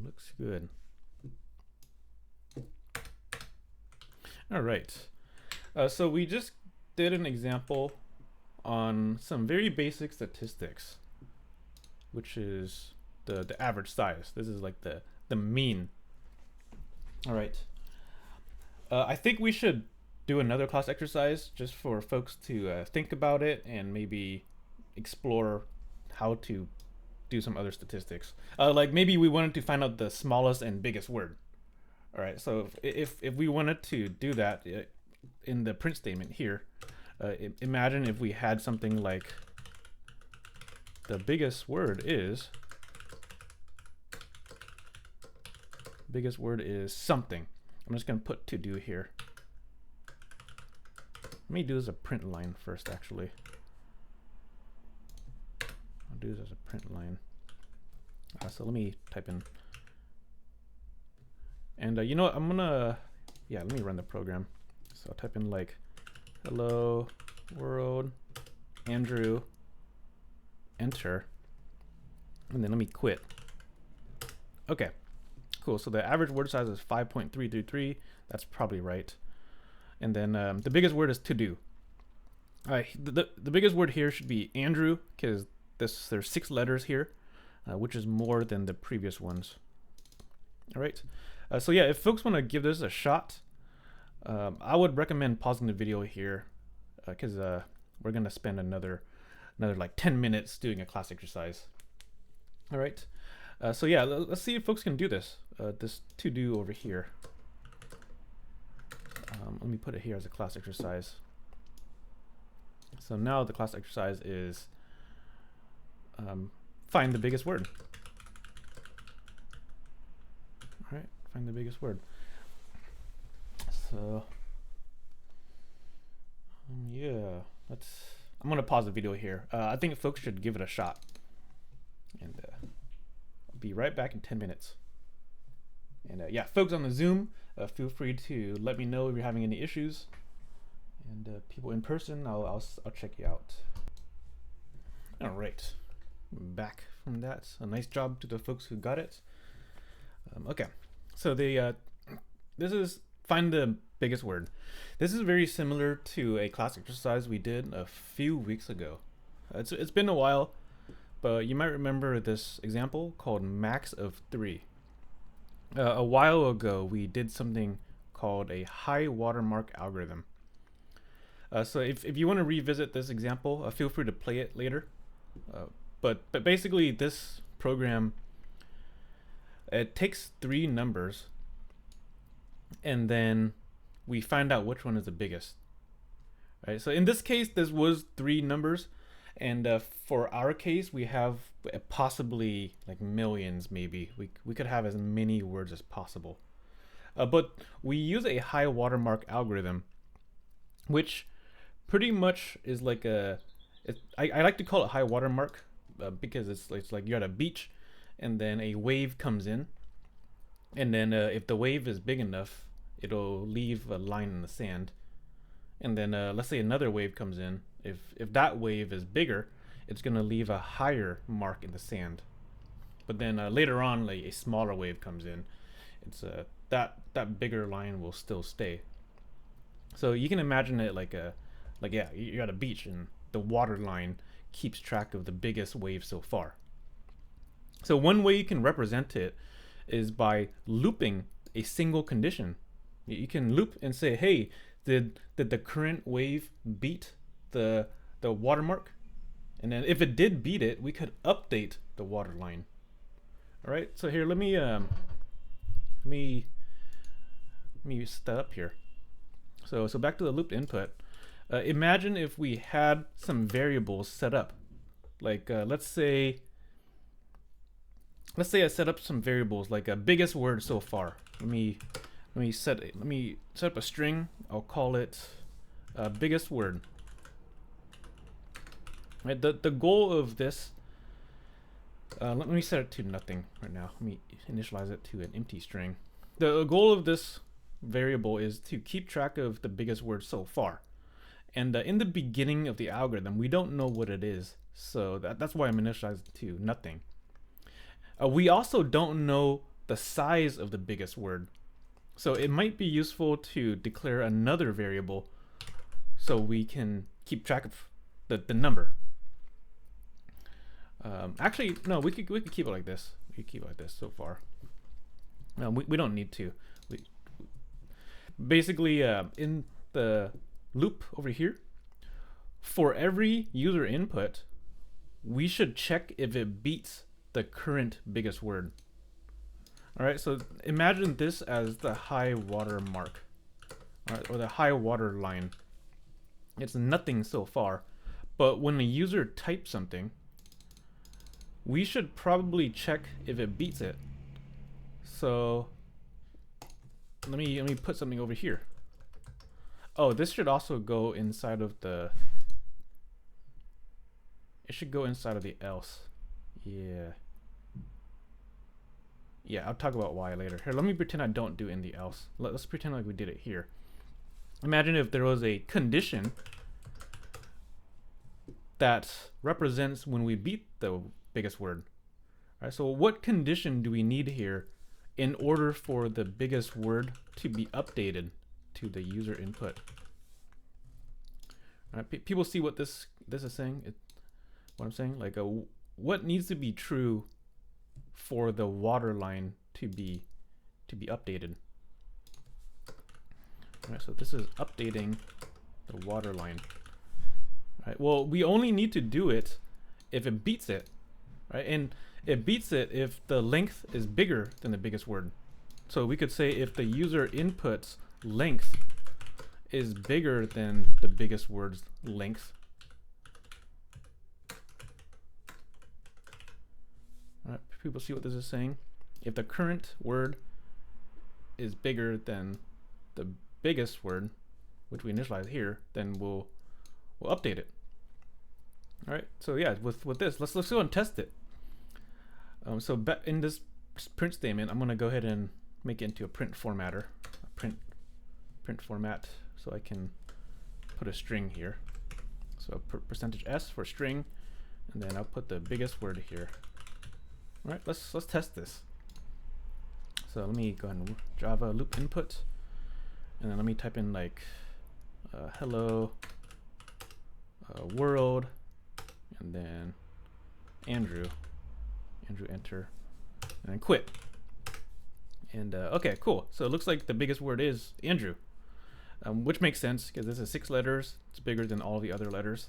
S1: Looks good. All right. So we just did an example on some very basic statistics, which is the average size. This is like the mean. All right. I think we should do another class exercise just for folks to think about it and maybe explore how to do some other statistics. Like maybe we wanted to find out the smallest and biggest word. All right, so if we wanted to do that in the print statement here, imagine if we had something like the biggest word is something. I'm just gonna put to do here. Let me do this as a print line first, actually. I'll do this as a print line. So let me type in, and you know what, I'm gonna, yeah, let me run the program. So I'll type in like, hello world, Andrew, enter, and then let me quit. Okay. Cool, so the average word size is 5.333. That's probably right. And then the biggest word is to do. All right, the biggest word here should be Andrew, because there's 6 letters here, which is more than the previous ones. All right, so yeah, if folks want to give this a shot, I would recommend pausing the video here, because we're gonna spend another like 10 minutes doing a class exercise. All right. So yeah, let's see if folks can do this. This to do over here. Let me put it here as a class exercise. So now the class exercise is find the biggest word. All right, find the biggest word. So yeah, let's I'm gonna pause the video here. I think folks should give it a shot, and I'll be right back in 10 minutes. And yeah, folks on the Zoom, feel free to let me know if you're having any issues. And people in person, I'll check you out. All right, back from that. A nice job to the folks who got it. Okay, so this is find the biggest word. This is very similar to a class exercise we did a few weeks ago. It's been a while, but you might remember this example called max of 3. A while ago, we did something called a high watermark algorithm. So if you want to revisit this example, feel free to play it later. But basically, this program, it takes 3 numbers, and then we find out which one is the biggest. Right. So in this case, this was 3 numbers, and for our case, we have possibly like millions. Maybe we could have as many words as possible. But we use a high watermark algorithm, which pretty much is like I like to call it high watermark because it's like you're at a beach, and then a wave comes in, and then if the wave is big enough, it'll leave a line in the sand. And then let's say another wave comes in. If that wave is bigger, it's gonna leave a higher mark in the sand. But then later on, like a smaller wave comes in, it's that bigger line will still stay. So you can imagine it like yeah, you're at a beach and the water line keeps track of the biggest wave so far. So one way you can represent it is by looping a single condition. You can loop and say, hey, did the current wave beat the watermark? And then if it did beat it, we could update the water line. All right, so here, let me set that up here. So back to the looped input. Imagine if we had some variables set up. Like let's say I set up some variables like a biggest word so far. Let me set up a string. I'll call it biggest word. Right, the goal of this, let me set it to nothing right now. Let me initialize it to an empty string. The goal of this variable is to keep track of the biggest word so far. And in the beginning of the algorithm, we don't know what it is. So that's why I'm initialized to nothing. We also don't know the size of the biggest word. So it might be useful to declare another variable so we can keep track of the number. Actually, no, we could keep it like this. We could keep it like this so far. No, we don't need to. Basically, in the loop over here, for every user input, we should check if it beats the current biggest word. All right, so imagine this as the high water mark, all right, or the high water line. It's nothing so far, but when a user types something, we should probably check if it beats it. So let me put something over here. Oh, this should also go inside of the. It should go inside of the else. Yeah. Yeah, I'll talk about why later. Here, let me pretend I don't do in the else. Let's pretend like we did it here. Imagine if there was a condition that represents when we beat the biggest word. All right, so what condition do we need here in order for the biggest word to be updated to the user input? All right, people see what this is saying. What I'm saying, like what needs to be true for the water line to be updated. All right, so this is updating the water line. All right, well, we only need to do it if it beats it, right? And it beats it if the length is bigger than the biggest word. So we could say if the user input's length is bigger than the biggest word's length. All right, people see what this is saying? If the current word is bigger than the biggest word, which we initialize here, then we'll update it. All right, so yeah, with this, let's go and test it. So in this print statement, I'm gonna go ahead and make it into a print formatter, a print format, so I can put a string here. So percentage %s for string, and then I'll put the biggest word here. All right, let's test this. So let me go ahead and Java loop input, and then let me type in like hello world, and then Andrew enter, and then quit. And okay, cool. So it looks like the biggest word is Andrew, which makes sense because this is 6 letters. It's bigger than all the other letters.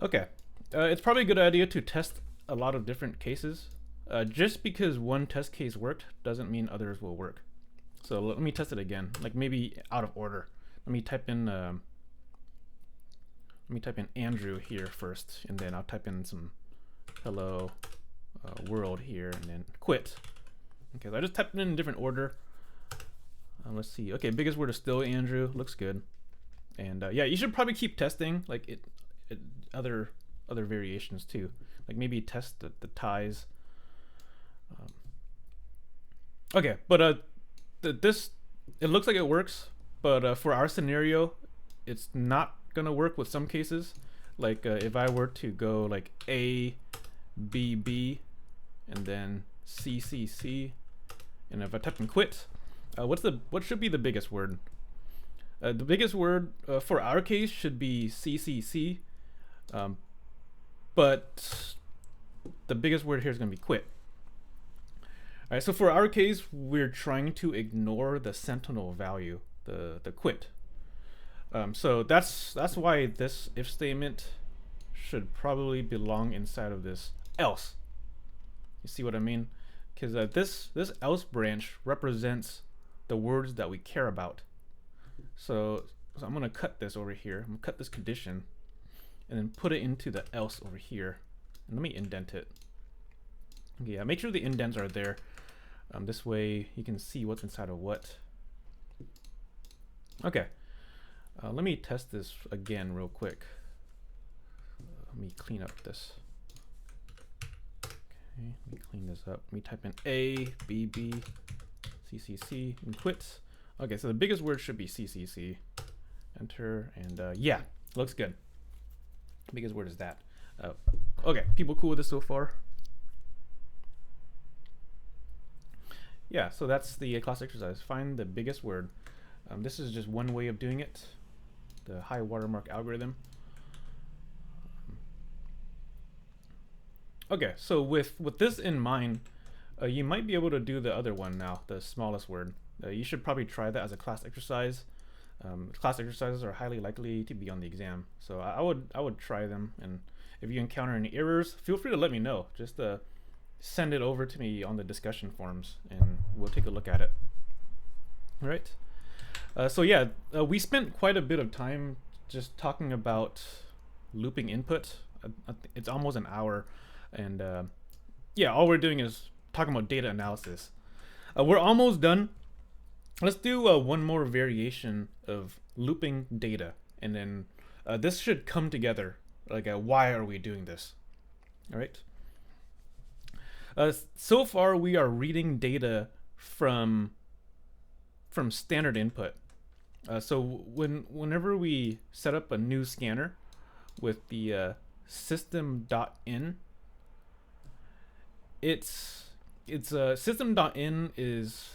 S1: Okay, it's probably a good idea to test a lot of different cases. Just because one test case worked doesn't mean others will work. So let me test it again, like maybe out of order. Let me type in Andrew here first, and then I'll type in some hello world here, and then quit. Okay, so I just typed it in a different order. Let's see. Okay, biggest word is still Andrew. Looks good. And yeah, you should probably keep testing like other variations too. Like maybe test the ties. Okay, but this, it looks like it works, but for our scenario, it's not gonna work with some cases. Like if I were to go like A, B, B, and then C, C, C, and if I type in quit, what should be the biggest word? The biggest word for our case should be C, C, C, but the biggest word here is gonna be quit. All right, so for our case, we're trying to ignore the sentinel value, the quit. So that's why this if statement should probably belong inside of this else. You see what I mean? Because this else branch represents the words that we care about. So I'm gonna cut this over here. I'm gonna cut this condition, and then put it into the else over here. And let me indent it. Yeah, make sure the indents are there. This way you can see what's inside of what. Okay, let me test this again real quick. Let me clean up this. Okay, let me clean this up. Let me type in A, B, B, C, C, C, and quit. Okay, so the biggest word should be C, C, C. Enter, and yeah, looks good. Biggest word is that. Okay, people cool with this so far? Yeah, so that's the class exercise. Find the biggest word. This is just one way of doing it, the high watermark algorithm. Okay, so with this in mind, you might be able to do the other one now, the smallest word. You should probably try that as a class exercise. Class exercises are highly likely to be on the exam, so I would try them. And if you encounter any errors, feel free to let me know. Just send it over to me on the discussion forums, and we'll take a look at it. All right. So yeah, we spent quite a bit of time just talking about looping input. It's almost an hour, and yeah, all we're doing is talking about data analysis. We're almost done. Let's do one more variation of looping data, and then this should come together. Like, why are we doing this? All right. So far, we are reading data from standard input. So whenever we set up a new scanner with the system.in, it's system.in is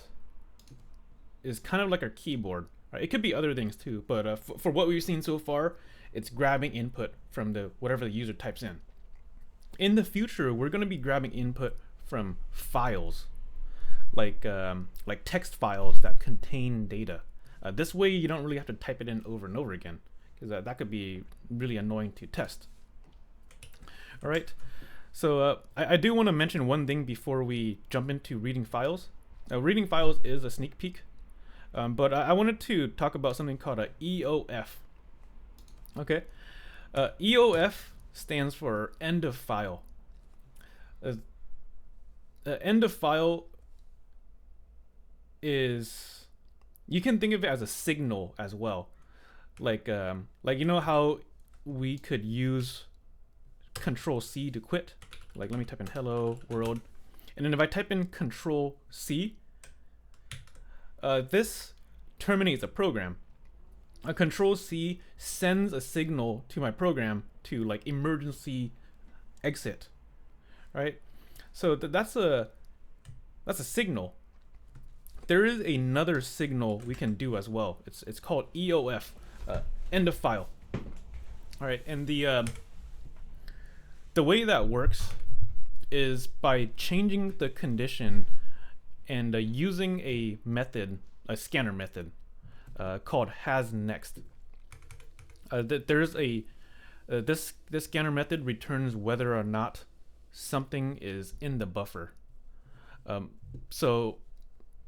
S1: kind of like our keyboard. Right? It could be other things too, but for what we've seen so far, it's grabbing input from whatever the user types in. In the future, we're going to be grabbing input from files, like text files that contain data. This way, you don't really have to type it in over and over again, because that could be really annoying to test. All right, so I do want to mention one thing before we jump into reading files. Reading files is a sneak peek, but I wanted to talk about something called a EOF. Okay, EOF stands for end of file. End of file is, you can think of it as a signal as well. Like you know how we could use Control C to quit. Like let me type in hello world, and then if I type in Control C, this terminates a program. A Control C sends a signal to my program to like emergency exit, right? So that's a signal. There is another signal we can do as well. It's called EOF, end of file. All right, and the way that works is by changing the condition and using a method, a scanner method, called hasNext. There's a this scanner method returns whether or not something is in the buffer. So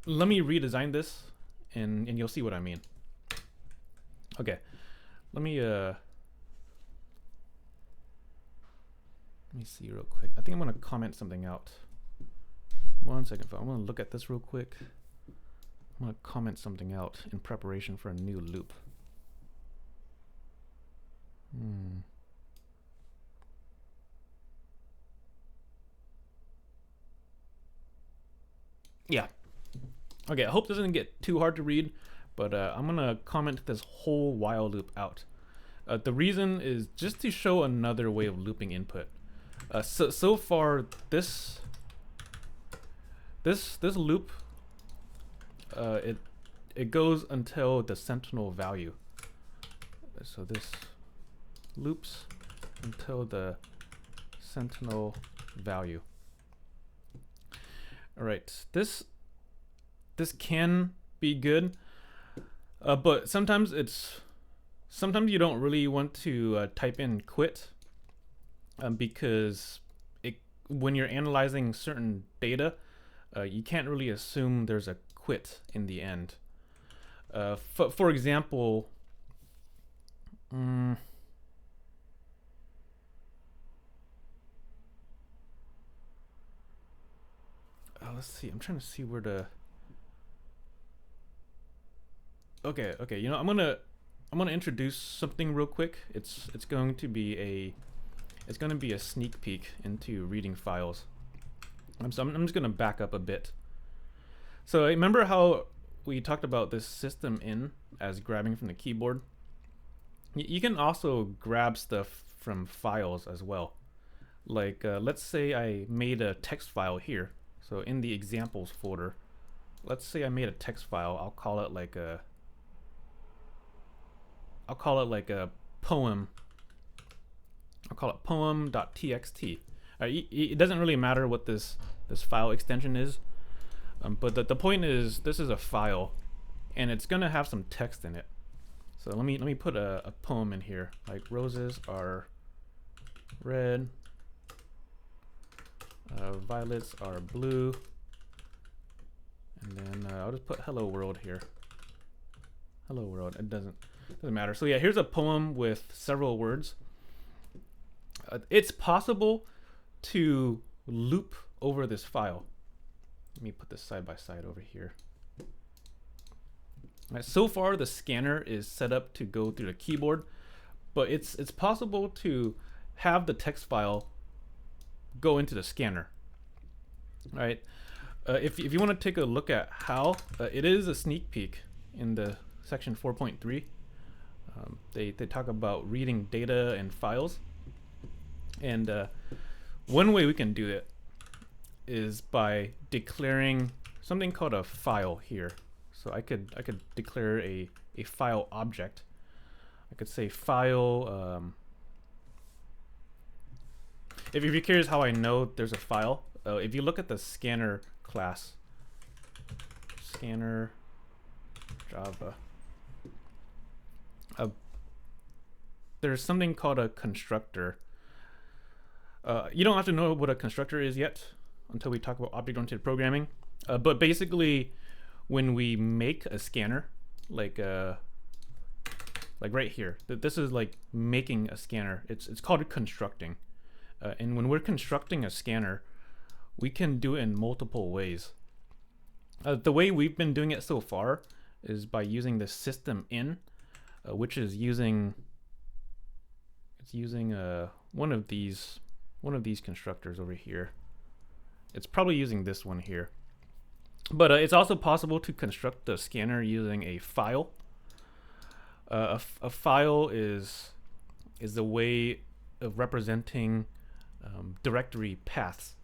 S1: let me redesign this, and you'll see what I mean. Okay, let me see real quick. I think I'm gonna comment something out. 1 second, I'm gonna look at this real quick. I'm gonna comment something out in preparation for a new loop. Yeah. Okay, I hope this doesn't get too hard to read, but I'm gonna comment this whole while loop out. The reason is just to show another way of looping input. So far this loop, it goes until the sentinel value. So this loops until the sentinel value. All right, this can be good, but sometimes you don't really want to type in quit, because when you're analyzing certain data, you can't really assume there's a quit in the end. For example, let's see. I'm trying to see where to. Okay. You know, I'm gonna introduce something real quick. It's going to be a sneak peek into reading files. So I'm just gonna back up a bit. So remember how we talked about this system in as grabbing from the keyboard? You can also grab stuff from files as well. Like let's say I made a text file here. So in the examples folder, let's say I made a text file. I'll call it like a poem. I'll call it poem.txt. It doesn't really matter what this file extension is, but the point is this is a file, and it's gonna have some text in it. So let me put a poem in here, like roses are red, violets are blue, and then I'll just put hello world here. Hello world. It doesn't matter. So yeah, here's a poem with several words. It's possible to loop over this file. Let me put this side by side over here. Right, so far the scanner is set up to go through the keyboard, but it's possible to have the text file go into the scanner. All right. If you want to take a look at how, it is a sneak peek in the section 4.3. They talk about reading data and files, and one way we can do it is by declaring something called a file here. So I could declare a file object. I could say file. If you're curious how I know there's a file, if you look at the scanner class, scanner Java, there's something called a constructor. You don't have to know what a constructor is yet until we talk about object-oriented programming. But basically, when we make a scanner, like right here, this is like making a scanner. It's called constructing. And when we're constructing a scanner, we can do it in multiple ways. The way we've been doing it so far is by using the system in, which is using it's using one of these constructors over here. It's probably using this one here. But it's also possible to construct the scanner using a file. A file is the way of representing directory paths.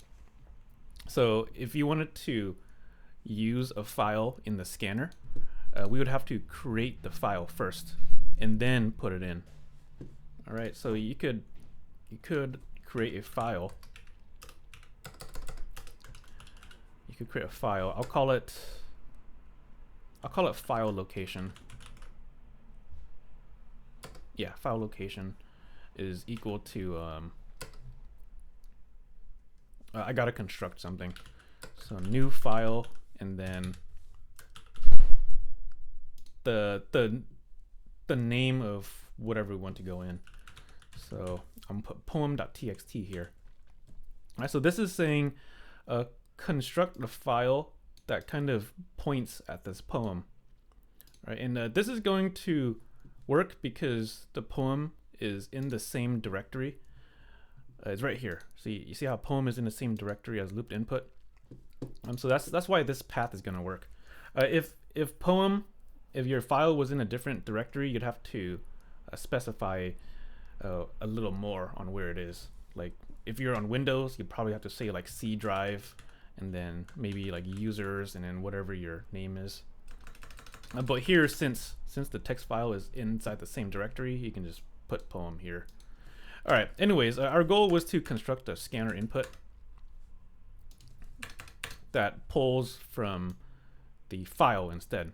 S1: So if you wanted to use a file in the scanner, we would have to create the file first and then put it in. All right, so you could create a file. You could create a file. I'll call it file location. Yeah, file location is equal to I gotta construct something. So new file, and then the name of whatever we want to go in. So I'm gonna put poem.txt here. All right, so this is saying construct a file that kind of points at this poem. All right, and this is going to work because the poem is in the same directory. It's right here. So you see how poem is in the same directory as looped input. So that's why this path is going to work. If your file was in a different directory, you'd have to specify a little more on where it is. Like if you're on Windows, you probably have to say like C drive, and then maybe like users, and then whatever your name is. But here, since the text file is inside the same directory, you can just put poem here. All right. Anyways, our goal was to construct a scanner input that pulls from the file instead.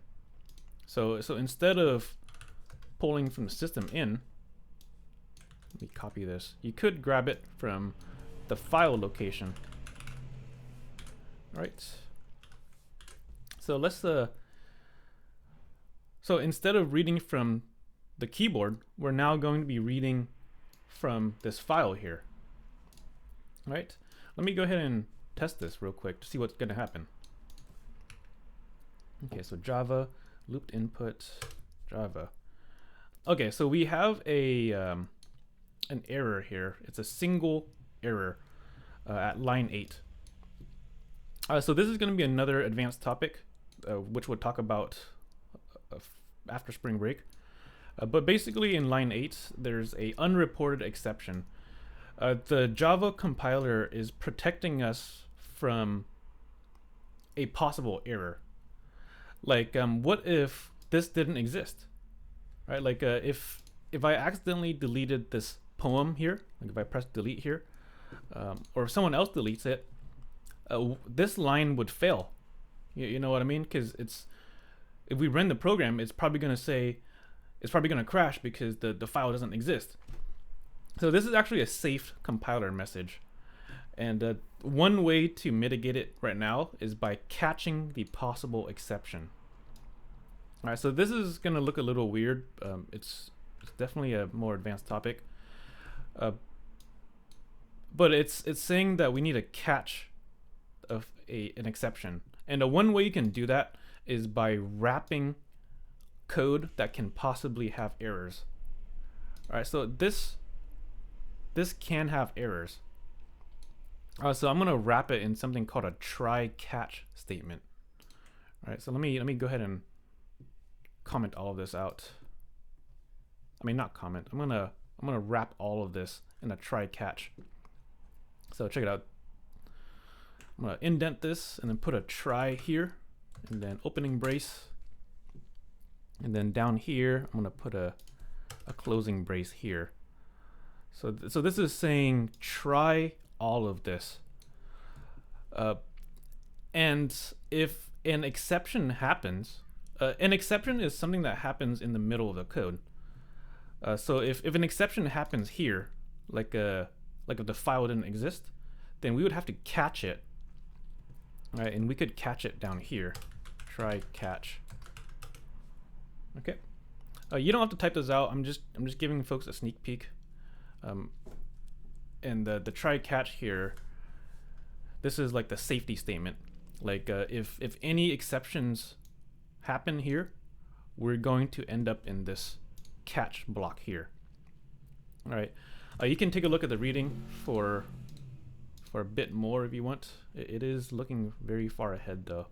S1: So instead of pulling from the system in, let me copy this. You could grab it from the file location. All right. So let's so instead of reading from the keyboard, we're now going to be reading from this file here. All right. Let me go ahead and test this real quick to see what's going to happen. Okay, so Java looped input Java. Okay, so we have a an error here. It's a single error at line 8. So this is going to be another advanced topic, which we'll talk about after spring break. But basically in line 8, there's a unreported exception. The Java compiler is protecting us from a possible error. Like, what if this didn't exist? Right? Like, if I accidentally deleted this poem here, like if I press delete here, or if someone else deletes it, this line would fail. You know what I mean? Because if we run the program, it's probably going to say, it's probably going to crash because the file doesn't exist. So this is actually a safe compiler message. And one way to mitigate it right now is by catching the possible exception. All right, so this is going to look a little weird. It's definitely a more advanced topic. But it's saying that we need a catch of an exception. And one way you can do that is by wrapping code that can possibly have errors. All right, so this can have errors. So I'm gonna wrap it in something called a try-catch statement. All right, so let me go ahead and comment all of this out. I mean, not comment. I'm gonna wrap all of this in a try-catch. So check it out. I'm gonna indent this and then put a try here, and then opening brace. And then down here, I'm gonna put a closing brace here. So this is saying try all of this. And if an exception happens, an exception is something that happens in the middle of the code. So if an exception happens here, like if the file didn't exist, then we would have to catch it. All right, and we could catch it down here. Try catch. Okay. You don't have to type this out. I'm just giving folks a sneak peek. And the try catch here, this is like the safety statement. Like if any exceptions happen here, we're going to end up in this catch block here. All right. You can take a look at the reading for a bit more if you want. It is looking very far ahead though.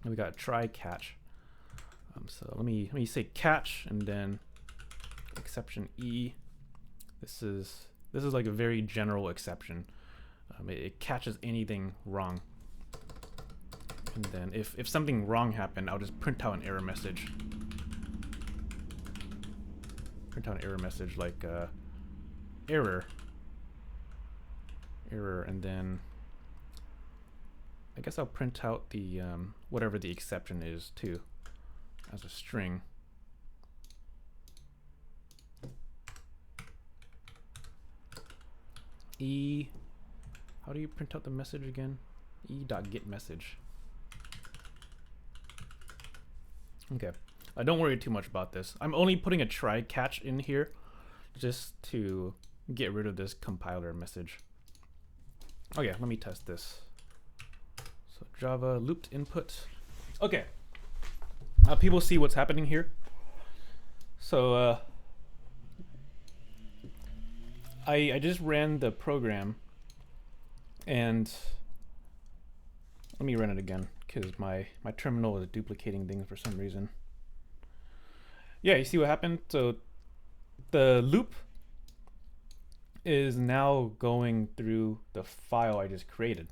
S1: We got try catch. So let me say catch and then exception E. This is like a very general exception. It catches anything wrong. And then if something wrong happened, I'll just print out an error message. Print out an error message like error, and then I guess I'll print out the whatever the exception is too as a string. E, how do you print out the message again? E.getMessage. Okay, don't worry too much about this. I'm only putting a try catch in here just to get rid of this compiler message. Okay, let me test this. So Java looped input. Okay, people see what's happening here. So I just ran the program, and let me run it again because my terminal is duplicating things for some reason. Yeah, you see what happened? So the loop is now going through the file I just created.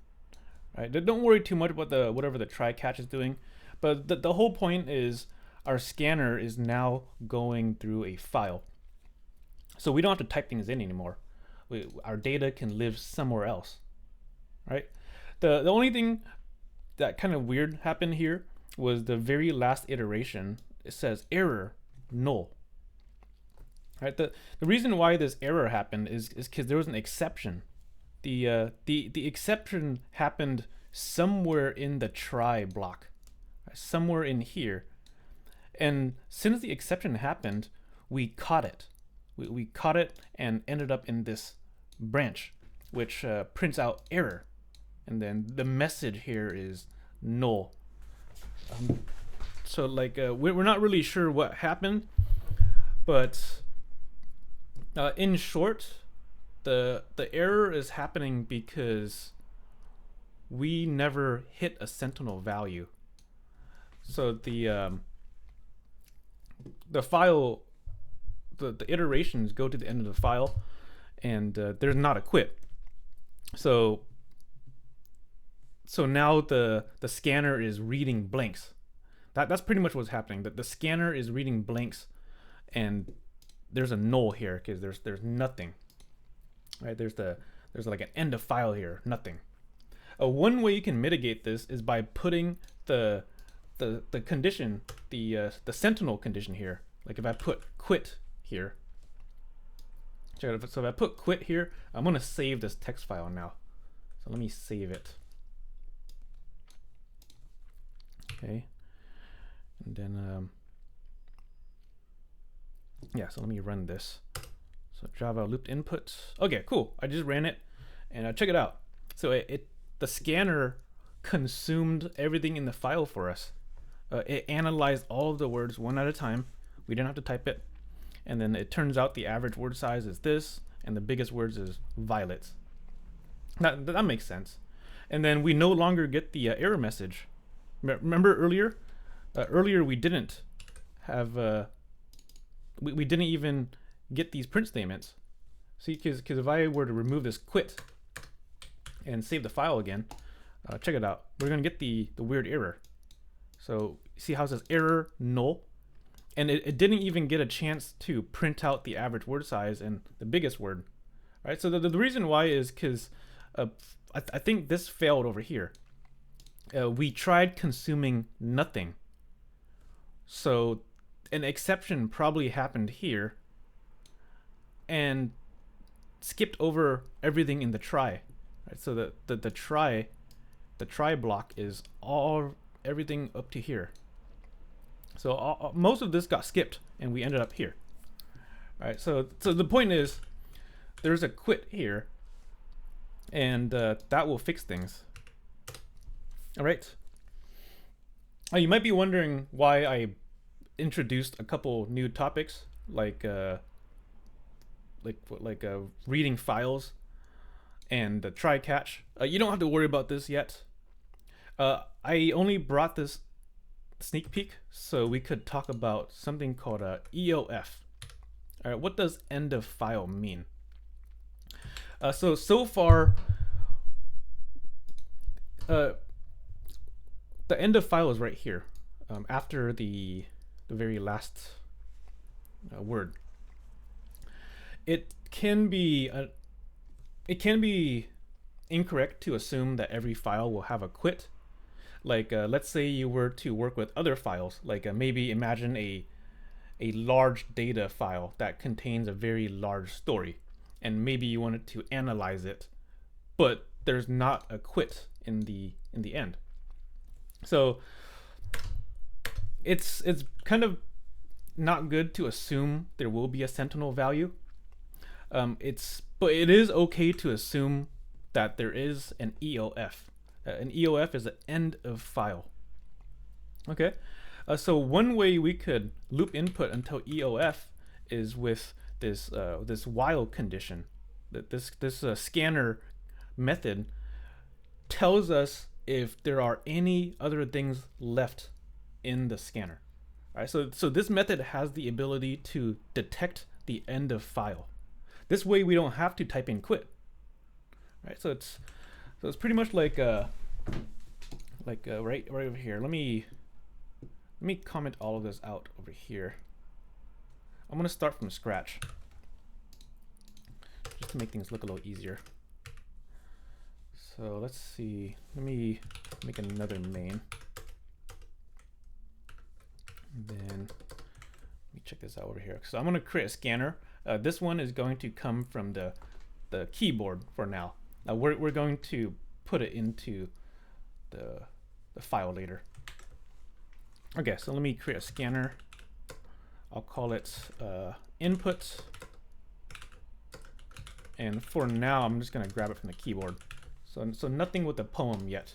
S1: Right? Don't worry too much about whatever the try catch is doing, but the whole point is our scanner is now going through a file. So we don't have to type things in anymore. Our data can live somewhere else, right? The only thing that kind of weird happened here was the very last iteration. It says error null. Right? The reason why this error happened is because there was an exception. The exception happened somewhere in the try block, right? Somewhere in here. And since the exception happened, we caught it. We caught it and ended up in this branch, which prints out error. And then the message here is null. So like we're not really sure what happened, but in short, the error is happening because we never hit a sentinel value. So the file, the iterations go to the end of the file, and there's not a quit. So now the scanner is reading blanks. That's pretty much what's happening. That the scanner is reading blanks, and there's a null here because there's nothing. Right? There's like an end of file here, nothing. One way you can mitigate this is by putting the condition, the sentinel condition here. Like if I put quit here. So if I put quit here, I'm gonna save this text file now. So let me save it. Okay, and then yeah, so let me run this. So Java looped input. Okay, cool. I just ran it, and check it out. So the scanner consumed everything in the file for us. It analyzed all of the words one at a time. We didn't have to type it, and then it turns out the average word size is this, and the biggest words is violets. That makes sense. And then we no longer get the error message. Remember earlier? Earlier we didn't have we didn't even get these print statements. See, because if I were to remove this quit and save the file again, check it out. We're gonna get the weird error. So see how it says error null, and it didn't even get a chance to print out the average word size and the biggest word, right? So the reason why is because I think this failed over here. We tried consuming nothing. So an exception probably happened here and skipped over everything in the try. Right? So the try block is everything up to here. So most of this got skipped and we ended up here. All right, so the point is there's a quit here, and that will fix things. All right. You might be wondering why I introduced a couple new topics like reading files and the try catch. You don't have to worry about this yet. I only brought this sneak peek so we could talk about something called EOF. All right, what does end of file mean? So far, the end of file is right here, after the very last word. It can be incorrect to assume that every file will have a quit. Like let's say you were to work with other files, like maybe imagine a large data file that contains a very large story, and maybe you wanted to analyze it, but there's not a quit in the end. So it's kind of not good to assume there will be a sentinel value. But it is okay to assume that there is an EOF. An EOF is an end of file. Okay, so one way we could loop input until EOF is with this this while condition. That this scanner method tells us if there are any other things left in the scanner. All right, so this method has the ability to detect the end of file. This way we don't have to type in quit. All right, so it's pretty much like right over here. Let me comment all of this out over here. I'm gonna start from scratch just to make things look a little easier. So let's see. Let me make another main. And then let me check this out over here. So I'm gonna create a scanner. This one is going to come from the keyboard for now. Now we're going to put it into the file later. Okay, so let me create a scanner. I'll call it input. And for now, I'm just gonna grab it from the keyboard. So nothing with the poem yet.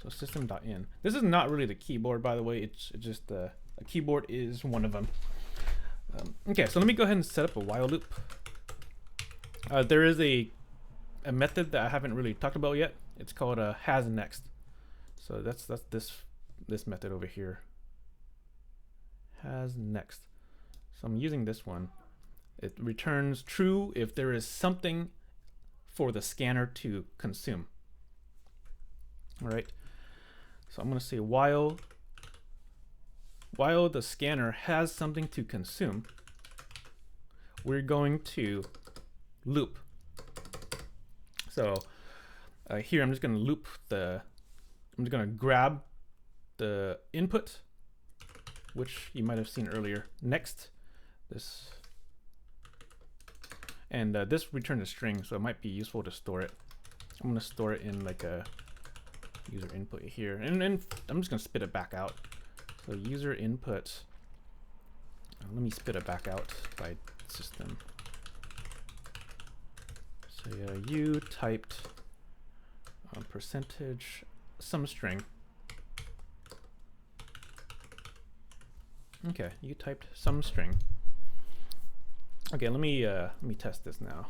S1: So system.in. This is not really the keyboard, by the way. It's just a keyboard is one of them. Okay, so let me go ahead and set up a while loop. There is a method that I haven't really talked about yet. It's called has next. So that's this method over here. Has next. So I'm using this one. It returns true if there is something for the scanner to consume. All right. So I'm going to say while the scanner has something to consume, we're going to loop. So here I'm just going to loop I'm just going to grab the input, which you might have seen earlier. Next, this, and this returns a string, so it might be useful to store it. I'm going to store it in like a user input here, and I'm just going to spit it back out. So user input, let me spit it back out by system. So you typed percentage some string. Okay, you typed some string. Okay, let me test this now.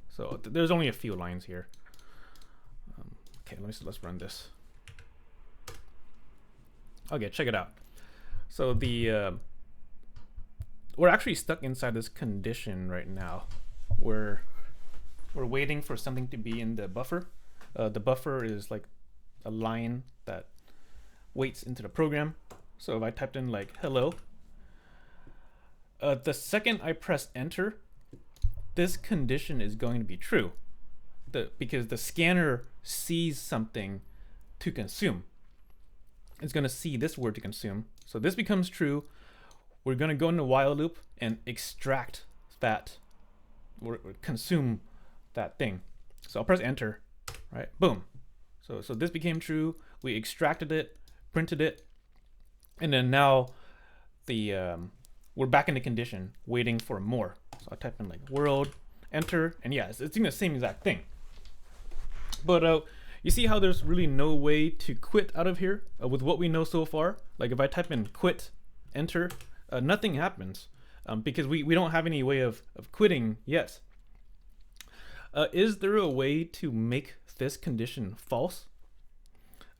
S1: So there's only a few lines here. Okay, let's run this. Okay, check it out. So we're actually stuck inside this condition right now. We're waiting for something to be in the buffer. The buffer is like a line that waits into the program. So if I typed in like hello, the second I press enter, this condition is going to be true, because the scanner sees something to consume. It's going to see this word to consume. So this becomes true. We're going to go into while loop and extract that, or consume that thing. So I'll press enter, right? Boom. So this became true. We extracted it, printed it, and then now we're back in the condition, waiting for more. So I type in like world, enter, and yeah, it's doing the same exact thing. But you see how there's really no way to quit out of here with what we know so far? Like if I type in quit, enter, nothing happens. because we don't have any way of quitting yet. Is there a way to make this condition false?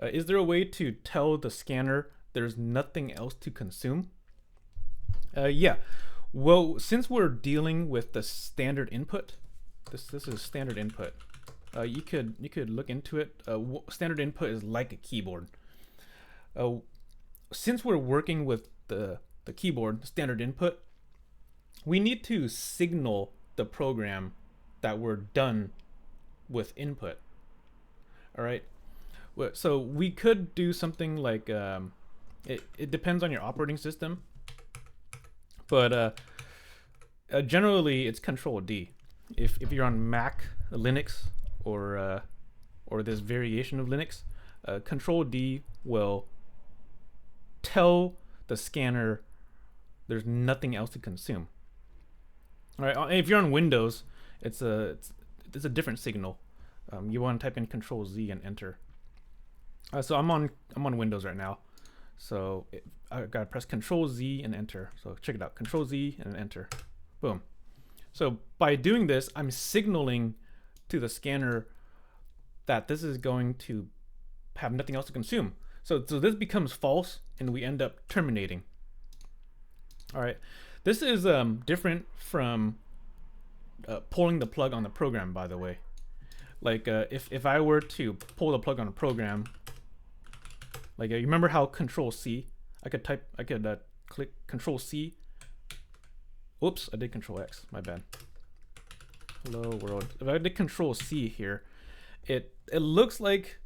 S1: Is there a way to tell the scanner there's nothing else to consume? Yeah. Well, since we're dealing with the standard input, this is standard input. You could look into it. Standard input is like a keyboard. Since we're working with the keyboard, standard input, we need to signal the program that we're done with input. All right. So we could do something like it depends on your operating system, but generally it's Control D. If you're on Mac, Linux, or this variation of Linux, Control D will tell the scanner there's nothing else to consume. All right. If you're on Windows, it's a different signal. You want to type in Control Z and enter. So I'm on Windows right now. So I gotta press Control Z and enter. So check it out, Control Z and enter. Boom. So by doing this, I'm signaling to the scanner that this is going to have nothing else to consume. So this becomes false, and we end up terminating. All right. This is different from pulling the plug on the program, by the way. Like if I were to pull the plug on a program, like you remember how Control C, I could click Control C. Oops, I did Control X, my bad. Hello world. If I did Control C here, it looks like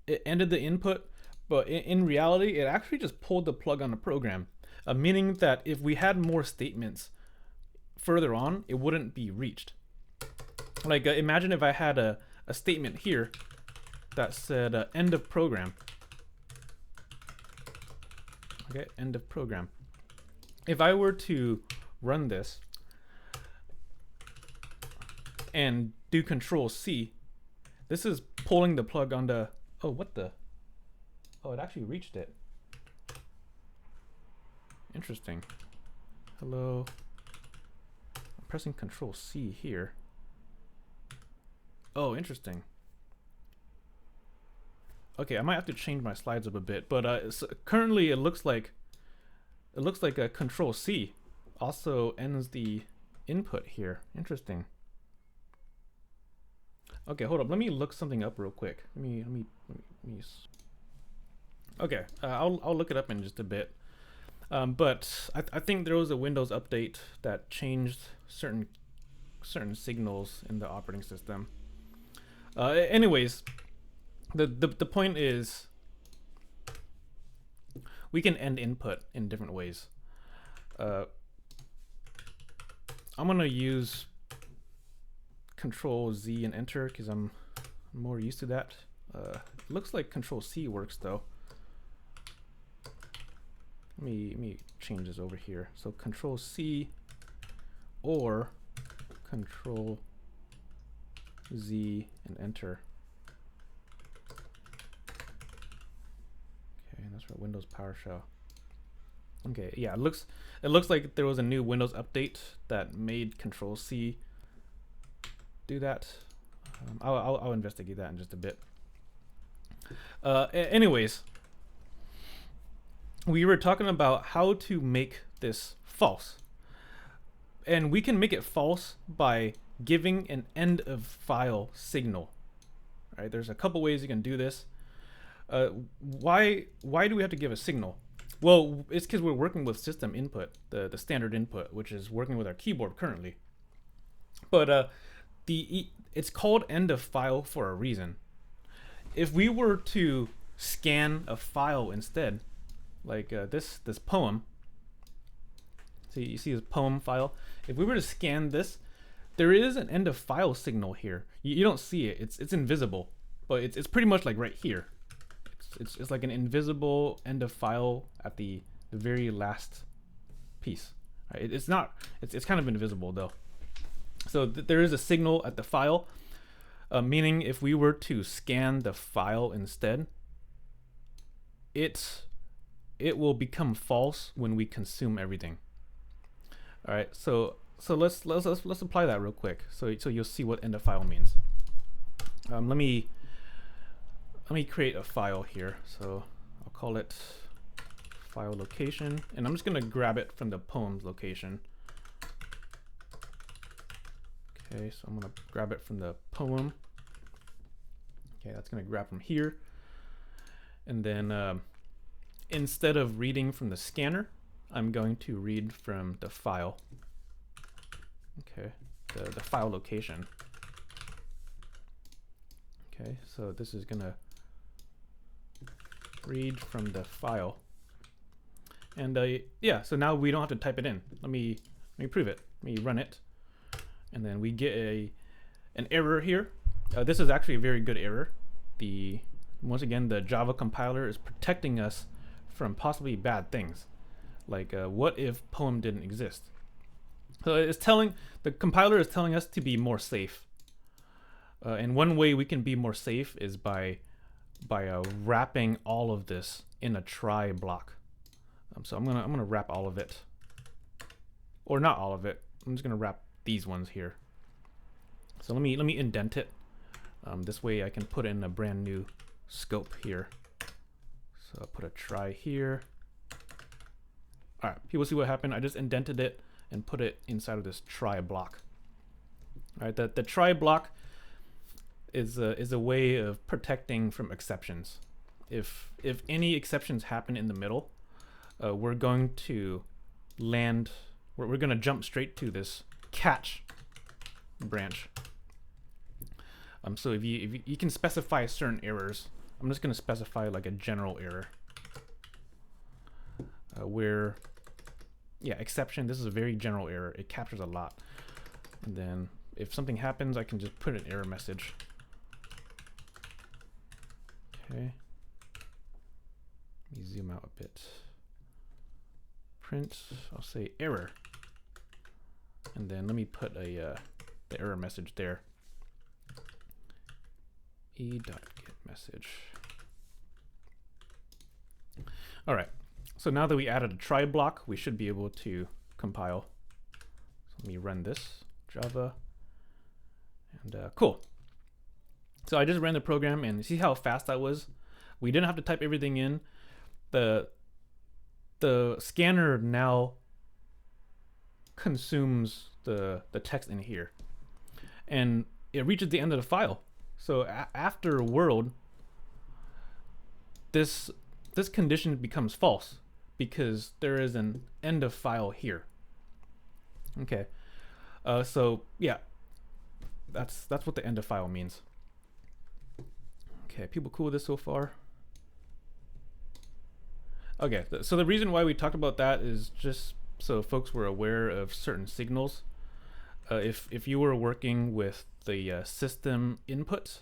S1: it ended the input, but in reality, it actually just pulled the plug on the program, meaning that if we had more statements further on, it wouldn't be reached. Like imagine if I had a statement here that said end of program. Okay, end of program. If I were to run this and do Control C, this is pulling the plug on the, oh, what the? Oh, it actually reached it. Interesting. Hello. I'm pressing Control C here. Oh, interesting. Okay, I might have to change my slides up a bit, but so currently it looks like a Control C also ends the input here. Interesting. Okay, hold up. Let me look something up real quick. Let me. Okay, I'll look it up in just a bit. But I think there was a Windows update that changed certain signals in the operating system. Anyways, the point is we can end input in different ways. I'm gonna use Control Z and enter because I'm more used to that. Looks like Control C works though. Let me change this over here. So Control C or Control Z and enter. Okay, that's for Windows PowerShell. Okay, yeah, it looks like there was a new Windows update that made Control C do that. I'll investigate that in just a bit. Anyways, we were talking about how to make this false, and we can make it false by giving an end of file signal. Right? There's a couple ways you can do this. Why do we have to give a signal? Well, it's because we're working with system input, the standard input, which is working with our keyboard currently. But it's called end of file for a reason. If we were to scan a file instead, like this poem, so you see this poem file. If we were to scan this, there is an end of file signal here. You don't see it. It's invisible, but it's pretty much like right here. It's like an invisible end of file at the very last piece. Right? It's not. It's kind of invisible though. So there is a signal at the file, meaning if we were to scan the file instead, it will become false when we consume everything. All right, so let's apply that real quick. So you'll see what end of file means. Let me create a file here. So I'll call it file location, and I'm just gonna grab it from the poems location. Okay, so I'm gonna grab it from the poem. Okay, that's gonna grab from here, and then instead of reading from the scanner, I'm going to read from the file. Okay, the file location. Okay, so this is gonna read from the file, and yeah, so now we don't have to type it in. Let me prove it. Let me run it, and then we get an error here. This is actually a very good error. Once again, the Java compiler is protecting us from possibly bad things, like what if poem didn't exist? So the compiler is telling us to be more safe, and one way we can be more safe is by wrapping all of this in a try block. So I'm gonna wrap all of it, or not all of it. I'm just gonna wrap these ones here. So let me indent it. This way I can put in a brand new scope here. So I'll put a try here. All right, people see what happened. I just indented it and put it inside of this try block. All right, the try block is a way of protecting from exceptions. If any exceptions happen in the middle, we're going to land. We're going to jump straight to this catch branch. So if you can specify certain errors, I'm just going to specify like a general error. Where, yeah, exception, this is a very general error. It captures a lot. And then if something happens, I can just put an error message. Okay. Let me zoom out a bit. Print, I'll say error. And then let me put the error message there. e.getMessage. All right. So now that we added a try block, we should be able to compile. So let me run this, Java, and cool. So I just ran the program, and you see how fast that was? We didn't have to type everything in. The scanner now consumes the text in here, and it reaches the end of the file. So after world, this condition becomes false, because there is an end of file here. Okay, so yeah, that's what the end of file means. Okay, people cool with this so far? Okay, so the reason why we talked about that is just so folks were aware of certain signals. If you were working with the system input,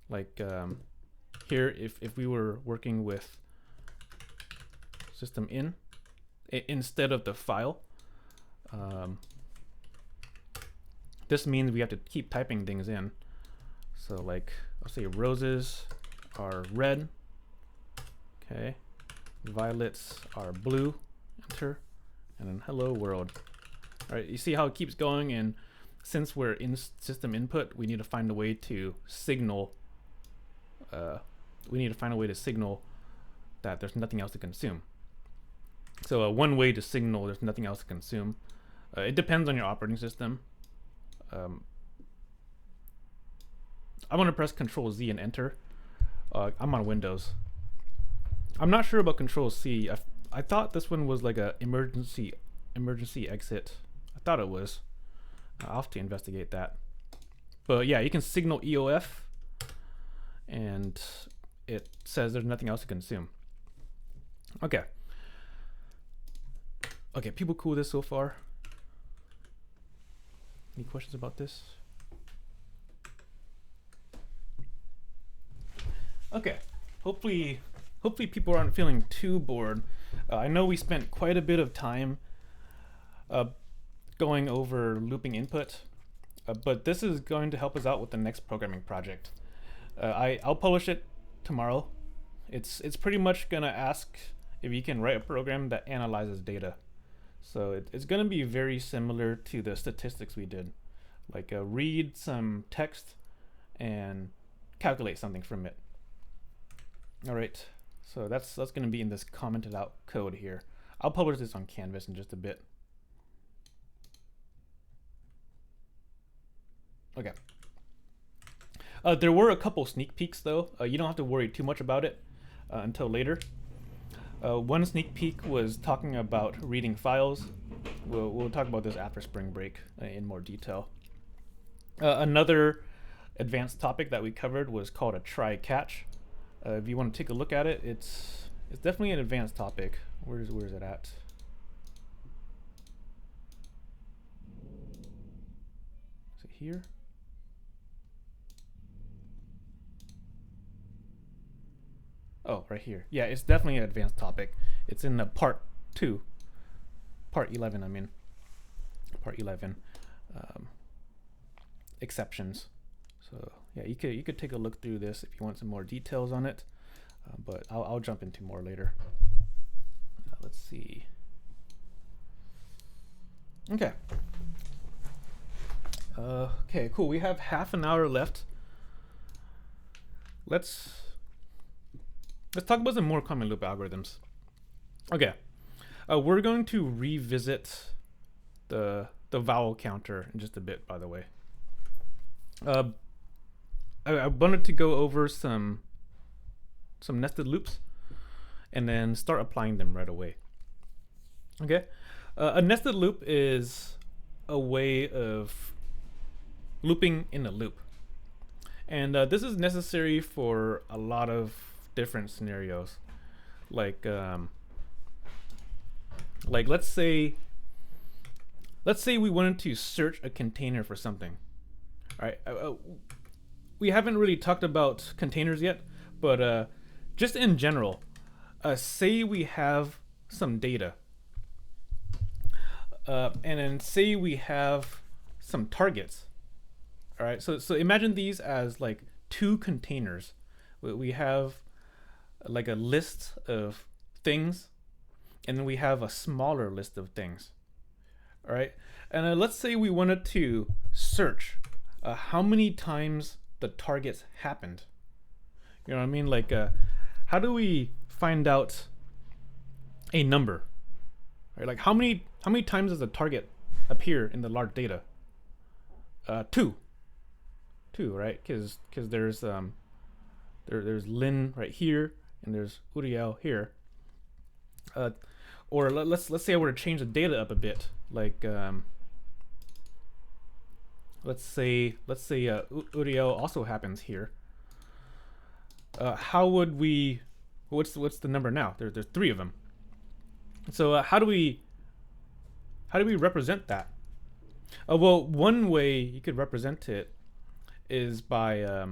S1: like here, if we were working with system in instead of the file, this means we have to keep typing things in. So like, I'll say roses are red, okay, violets are blue, enter, and then hello world. All right, you see how it keeps going, and since we're in system input, we need to find a way to signal that there's nothing else to consume. So one way to signal there's nothing else to consume, it depends on your operating system. I'm gonna press Control Z and enter. I'm on Windows. I'm not sure about Control C. I thought this one was like a emergency exit. I thought it was. I'll have to investigate that. But yeah, you can signal EOF, and it says there's nothing else to consume. Okay. Okay, people cool with this so far? Any questions about this? Okay, hopefully people aren't feeling too bored. I know we spent quite a bit of time going over looping input, but this is going to help us out with the next programming project. I'll publish it tomorrow. It's pretty much gonna ask if you can write a program that analyzes data. So it's going to be very similar to the statistics we did, like read some text and calculate something from it. All right, so that's going to be in this commented out code here. I'll publish this on Canvas in just a bit. Okay. There were a couple sneak peeks though. You don't have to worry too much about it until later. One sneak peek was talking about reading files. We'll talk about this after spring break in more detail. Another advanced topic that we covered was called a try-catch. If you want to take a look at it, it's definitely an advanced topic. Where is it at? Is it here? Oh, right here. Yeah, it's definitely an advanced topic. It's in the part 2. Part 11, I mean. Part 11. Exceptions. So yeah, you could take a look through this if you want some more details on it. But I'll jump into more later. Let's see. Okay. Okay, cool. We have half an hour left. Let's talk about some more common loop algorithms. Okay, we're going to revisit the vowel counter in just a bit, by the way. I wanted to go over some nested loops and then start applying them right away. Okay, a nested loop is a way of looping in a loop, and this is necessary for a lot of different scenarios. Like let's say we wanted to search a container for something. All right, we haven't really talked about containers yet, but just in general, say we have some data, and then say we have some targets. All right, so imagine these as like 2 containers. We have like a list of things, and then we have a smaller list of things. All right, and let's say we wanted to search how many times the targets happened. You know what I mean? Like, how do we find out a number? Right? Like, how many times does a target appear in the large data? 2, right? Because there's Lin right here, and there's Uriel here. Or let's say I were to change the data up a bit, like let's say Uriel also happens here. How would we? What's the number now? There's 3 of them. So how do we represent that? Well, one way you could represent it is by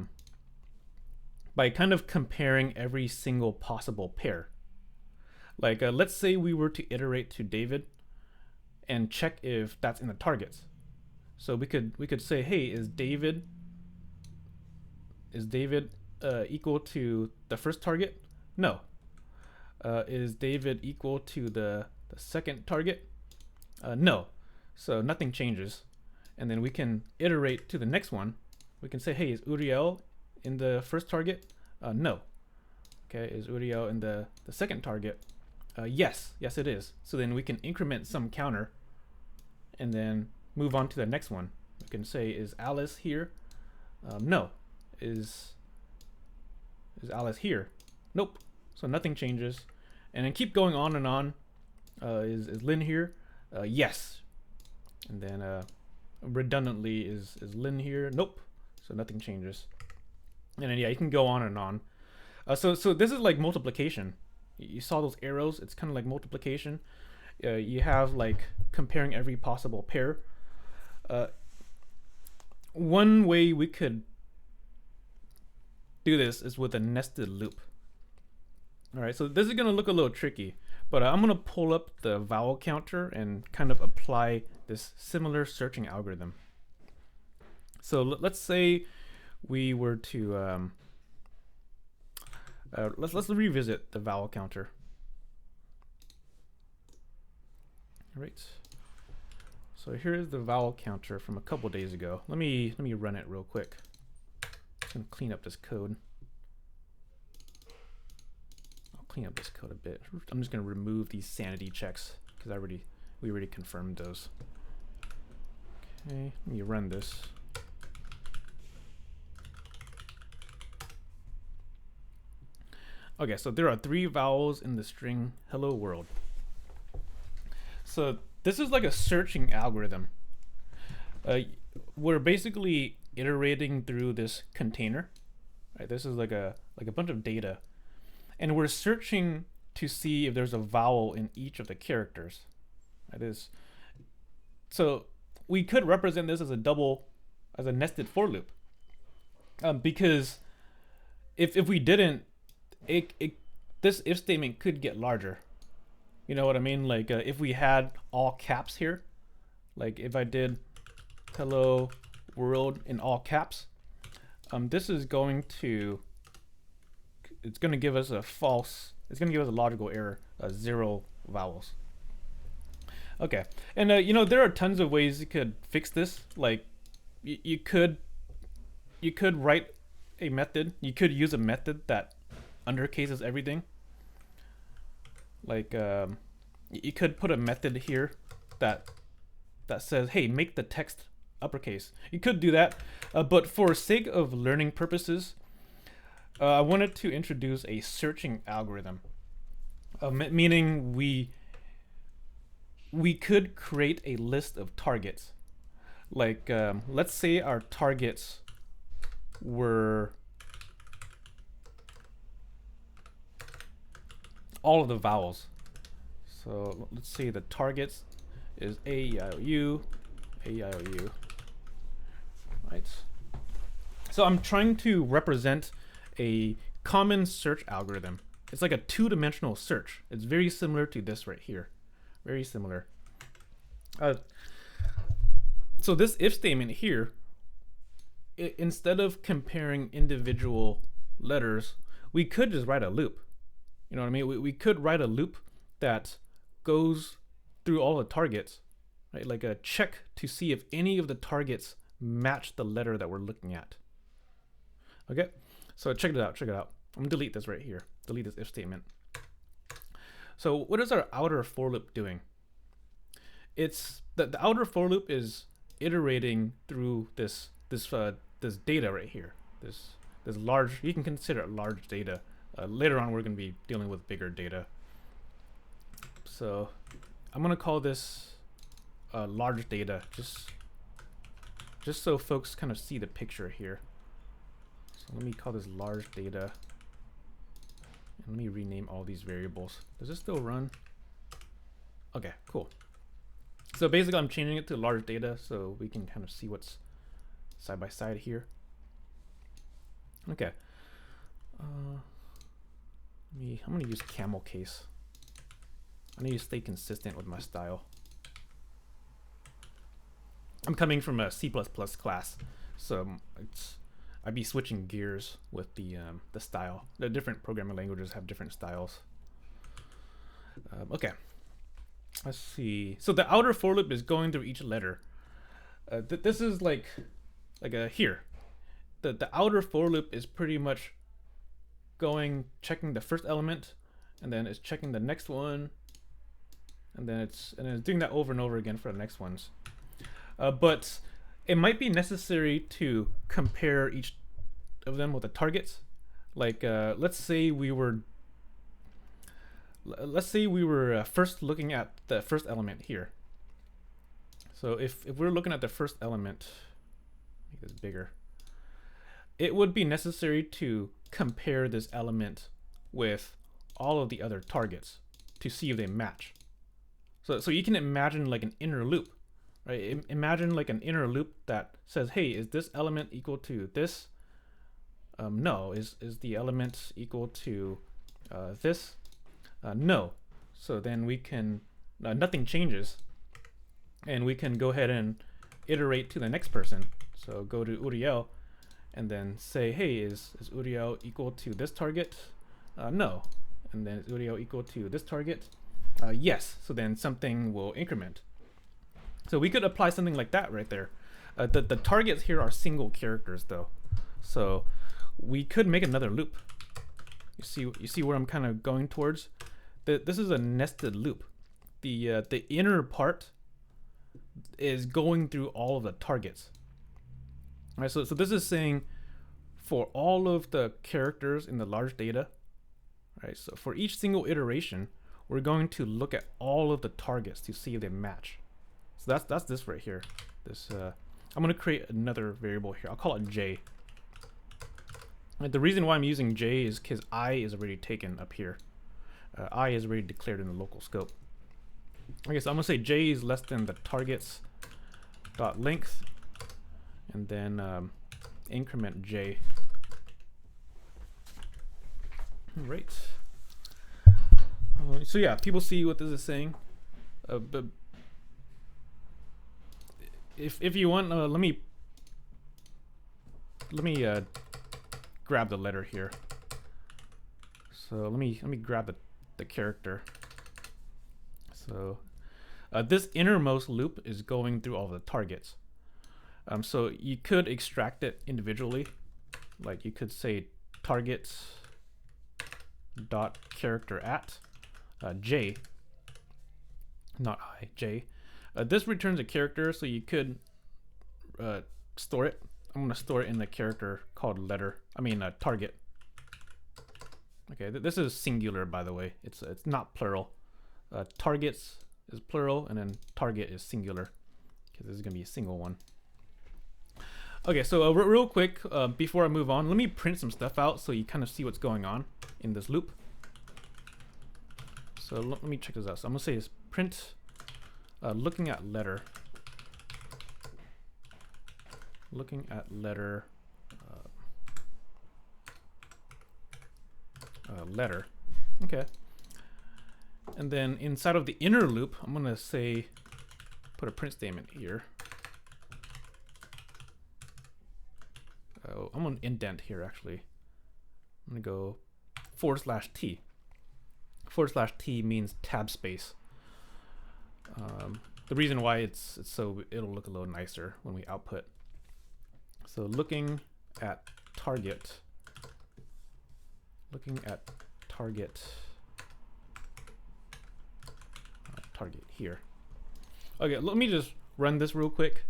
S1: kind of comparing every single possible pair. Like let's say we were to iterate to David and check if that's in the targets. So we could say, hey, is David equal to the first target? No. Is David equal to the second target? No. So nothing changes. And then we can iterate to the next one. We can say, hey, is Uriel in the first target? No. Okay, is Uriel in the second target? Yes it is. So then we can increment some counter and then move on to the next one. We can say, is Alice here? No. Is Alice here? Nope. So nothing changes. And then keep going on and on. Is Lynn here? Yes. And then redundantly, is Lynn here? Nope. So nothing changes. And then yeah, you can go on and on. So this is like multiplication. You saw those arrows? It's kind of like multiplication. You have like comparing every possible pair. One way we could do this is with a nested loop. All right, so this is going to look a little tricky, but I'm going to pull up the vowel counter and kind of apply this similar searching algorithm. So let's say we were to let's revisit the vowel counter. All right. So here's the vowel counter from a couple days ago. Let me run it real quick. Just gonna clean up this code. I'll clean up this code a bit. I'm just gonna remove these sanity checks because we already confirmed those. Okay, let me run this. Okay, so there are 3 vowels in the string hello world. So this is like a searching algorithm. We're basically iterating through this container. Right? This is like a bunch of data, and we're searching to see if there's a vowel in each of the characters. Right? So we could represent this as a nested for loop, because if we didn't, this if statement could get larger. You know what I mean? Like if we had all caps here, like if I did hello world in all caps, this is going to, it's going to give us a logical error, 0 vowels. Okay, and you know, there are tons of ways you could fix this. Like you could write a method. You could use a method that undercases everything. Like you could put a method here that says, hey, make the text uppercase. You could do that, but for sake of learning purposes, I wanted to introduce a searching algorithm, meaning we could create a list of targets. Like let's say our targets were all of the vowels. So let's say the targets is A, E, I, O, U, A, E, I, O, U. Right. So I'm trying to represent a common search algorithm. It's like a 2-dimensional search. It's very similar to this right here. Very similar. So this if statement here, instead of comparing individual letters, we could just write a loop. You know what I mean? We could write a loop that goes through all the targets, right? Like a check to see if any of the targets match the letter that we're looking at. Okay, so check it out. I'm gonna delete this right here. Delete this if statement. So what is our outer for loop doing? It's the outer for loop is iterating through this data right here. This large, you can consider it large data. Later on, we're going to be dealing with bigger data. So I'm going to call this large data, just so folks kind of see the picture here. So let me call this large data. And let me rename all these variables. Does this still run? Okay, cool. So basically, I'm changing it to large data so we can kind of see what's side by side here. Okay. I'm going to use camel case. I need to stay consistent with my style. I'm coming from a C++ class, so I'd be switching gears with the style. The different programming languages have different styles. Okay, let's see. So the outer for loop is going through each letter. This is like a here. The outer for loop is pretty much checking the first element, and then it's checking the next one, and then it's doing that over and over again for the next ones. But it might be necessary to compare each of them with the targets. Like let's say we were first looking at the first element here. So if we're looking at the first element, make this bigger, it would be necessary to compare this element with all of the other targets to see if they match. So you can imagine like an inner loop, right? Imagine like an inner loop that says, hey, is this element equal to this? No. Is the element equal to this? No. So then we can, nothing changes, and we can go ahead and iterate to the next person. So go to Uriel and then say, hey, is Uriel equal to this target? No. And then is Uriel equal to this target? yes. So then something will increment. So we could apply something like that right there. The targets here are single characters though. So we could make another loop. You see where I'm kind of going towards? This is a nested loop. The inner part is going through all of the targets. All right, so this is saying for all of the characters in the large data, right? So for each single iteration, we're going to look at all of the targets to see if they match. So that's this right here. This I'm going to create another variable here. I'll call it J. And the reason why I'm using J is because I is already taken up here. I is already declared in the local scope. Okay, so I'm gonna say J is less than the targets dot length, and then increment J. Right. So yeah, people see what this is saying. But if you want, let me grab the letter here. So let me grab the character. So this innermost loop is going through all the targets. So you could extract it individually. Like you could say targets dot character at J, not I, J. This returns a character, so you could store it. I'm going to store it in the character called letter. I mean target. Okay, this is singular, by the way. It's not plural. Targets is plural, and then target is singular, because this is going to be a single one. Okay, so real quick, before I move on, let me print some stuff out so you kind of see what's going on in this loop. So let me check this out. So I'm going to say is print looking at letter. Looking at letter. Letter. Okay. And then inside of the inner loop, I'm going to say, put a print statement here. Oh, I'm going to indent here actually. I'm going to go /T. /T means tab space. The reason why it's so it'll look a little nicer when we output. So looking at target. Looking at target. Target here. Okay, let me just run this real quick.